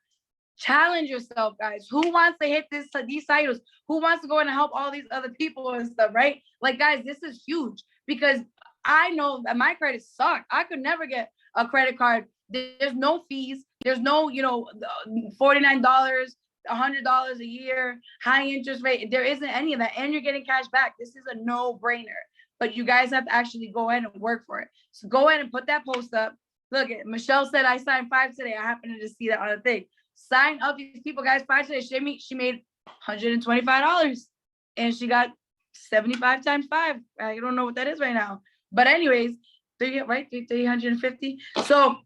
Challenge yourself, guys. Who wants to hit these titles? Who wants to go in and help all these other people and stuff, right? Like, guys, this is huge because I know that my credit sucked. I could never get a credit card. There's no fees. There's no, $49, $100 a year, high interest rate. There isn't any of that. And you're getting cash back. This is a no-brainer. But you guys have to actually go ahead and work for it. So go ahead and put that post up. Look, Michelle said I signed 5 today. I happened to just see that on the thing. Sign up these people, guys. 5 today. She made $125 and she got 75 times 5. I don't know what that is right now. But anyways, 350. So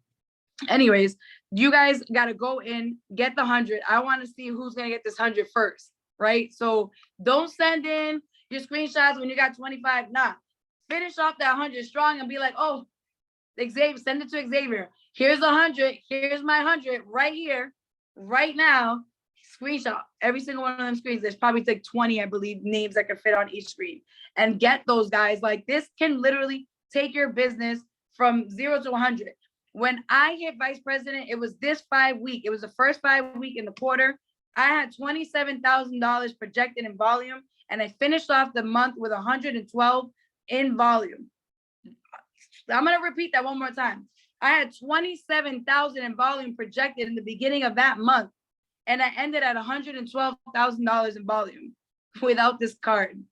anyways, you guys got to go in, get the 100. I want to see who's going to get this 100 first, right? So don't send in your screenshots when you got 25. Nah, finish off that 100 strong and be like, oh, Xavier, send it to Xavier. Here's 100. Here's my 100 right here, right now. Screenshot every single one of them screens. There's probably like 20, I believe, names that can fit on each screen, and get those guys. Like, this can literally take your business from 0 to 100. When I hit vice president, it was this 5 week. It was the first 5 week in the quarter. I had $27,000 projected in volume, and I finished off the month with 112 in volume. I'm going to repeat that one more time. I had 27,000 in volume projected in the beginning of that month, and I ended at $112,000 in volume without this card.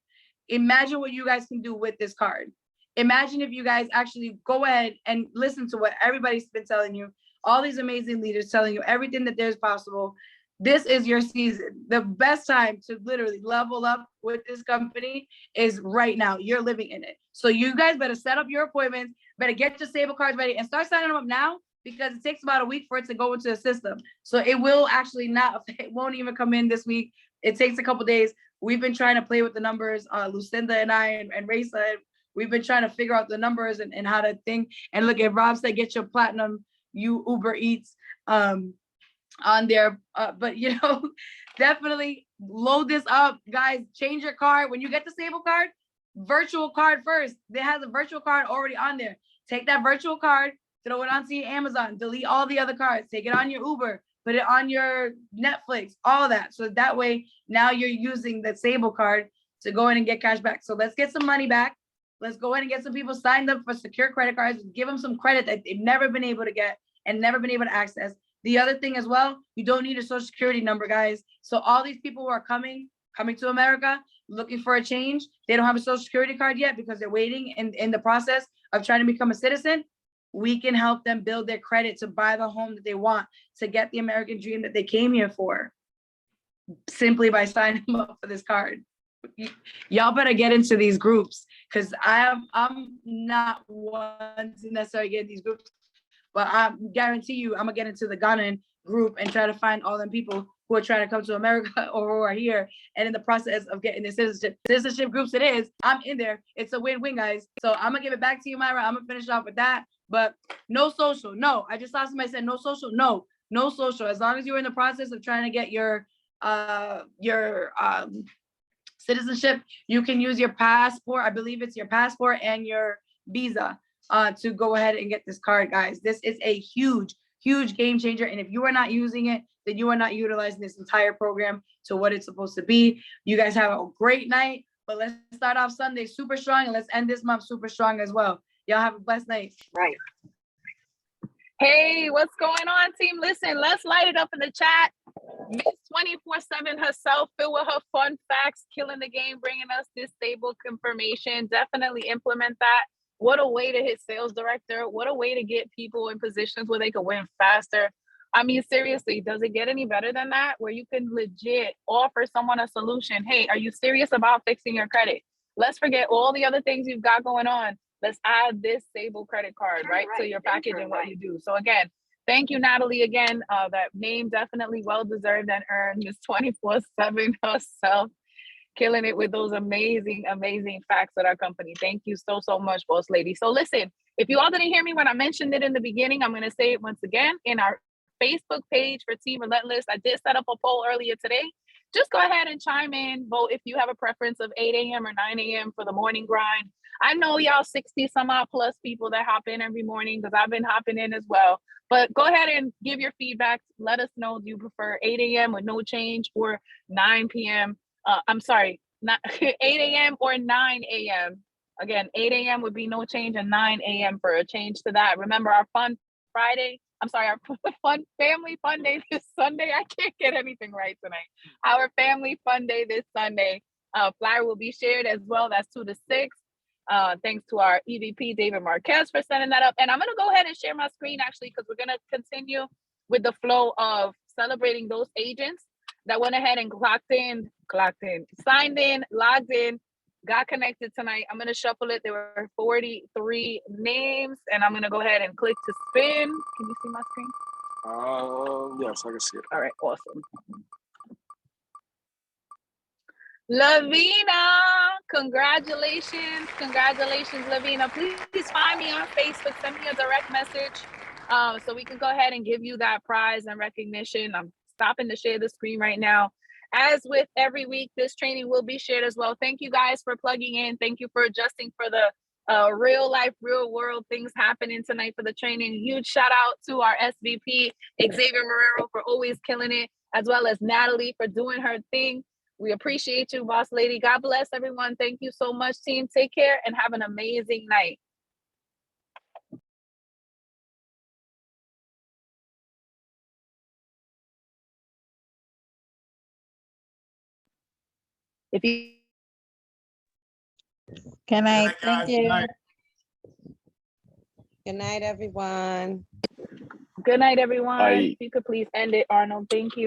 Imagine what you guys can do with this card. Imagine if you guys actually go ahead and listen to what everybody's been telling you, all these amazing leaders telling you everything that there's possible. This is your season. The best time to literally level up with this company is right now. You're living in it. So you guys better set up your appointments, better get your stable cards ready and start signing them up now, because it takes about a week for it to go into the system. So it will actually it won't even come in this week. It takes a couple days. We've been trying to play with the numbers, Lucinda and I and Raisa. We've been trying to figure out the numbers and how to think. And look, at Rob said, get your platinum, you Uber Eats on there. But definitely load this up, guys. Change your card. When you get the stable card, virtual card first. There has a virtual card already on there. Take that virtual card, throw it onto your Amazon, delete all the other cards, take it on your Uber, put it on your Netflix, all that. So that way, now you're using the stable card to go in and get cash back. So let's get some money back. Let's go in and get some people signed up for secure credit cards, give them some credit that they've never been able to get and never been able to access. The other thing as well, you don't need a social security number, guys. So all these people who are coming to America, looking for a change, they don't have a social security card yet because they're waiting in the process of trying to become a citizen. We can help them build their credit to buy the home that they want, to get the American dream that they came here for, simply by signing up for this card. Y'all better get into these groups, because I'm not one to necessarily get in these groups, but I guarantee you I'm gonna get into the Ghanaian group and try to find all them people who are trying to come to America or who are here and in the process of getting the citizenship groups. It is, I'm in there. It's a win-win, guys. So I'm gonna give it back to you, Myra. I'm gonna finish off with that. But no social, no. I just saw somebody said no social, no social. As long as you're in the process of trying to get your citizenship, you can use your passport. I believe it's your passport and your visa to go ahead and get this card, guys. This is a huge game changer. And if you are not using it, then you are not utilizing this entire program to what it's supposed to be. You guys have a great night, but let's start off Sunday super strong and let's end this month super strong as well. Y'all have a blessed night. Right. Hey, what's going on, team? Listen, let's light it up in the chat. Miss 24/7 herself, filled with her fun facts, killing the game, bringing us this stable information. Definitely implement that. What a way to hit sales director. What a way to get people in positions where they can win faster. I mean, seriously, does it get any better than that? Where you can legit offer someone a solution. Hey, are you serious about fixing your credit? Let's forget all the other things you've got going on. Let's add this stable credit card, right, to your package and what you do. So again, thank you, Natalie, again. That name definitely well-deserved and earned. Miss 24/7 herself, killing it with those amazing facts at our company. Thank you so much, boss lady. So listen, if you all didn't hear me when I mentioned it in the beginning, I'm going to say it once again. In our Facebook page for Team Relentless, I did set up a poll earlier today. Just go ahead and chime in, vote if you have a preference of 8 a.m. or 9 a.m. for the morning grind. I know y'all 60 some odd plus people that hop in every morning, because I've been hopping in as well. But go ahead and give your feedback. Let us know, do you prefer 8 a.m. with no change or 9 p.m.? I'm sorry, not 8 a.m. or 9 a.m. Again, 8 a.m. would be no change and 9 a.m. for a change to that. Remember our fun Friday, our fun family fun day this Sunday. I can't get anything right tonight. Our family fun day this Sunday. Flyer will be shared as well. That's 2 to 6. Thanks to our EVP, David Marquez, for setting that up. And I'm going to go ahead and share my screen, actually, because we're going to continue with the flow of celebrating those agents that went ahead and signed in, logged in, got connected tonight. I'm going to shuffle it. There were 43 names, and I'm going to go ahead and click to spin. Can you see my screen? Yes, I can see it. All right, awesome. Lavina, congratulations, Lavina. Please find me on Facebook, send me a direct message so we can go ahead and give you that prize and recognition. I'm stopping to share the screen right now. As with every week, this training will be shared as well. Thank you guys for plugging in. Thank you for adjusting for the real life, real world things happening tonight for the training. Huge shout out to our SVP, Xavier Marrero, for always killing it, as well as Natalie for doing her thing. We appreciate you, boss lady. God bless everyone. Thank you so much, team. Take care and have an amazing night. If you Good night. guys. Thank you. Good night. Good night, everyone. Good night, everyone. If you could please end it, Arnold. Thank you.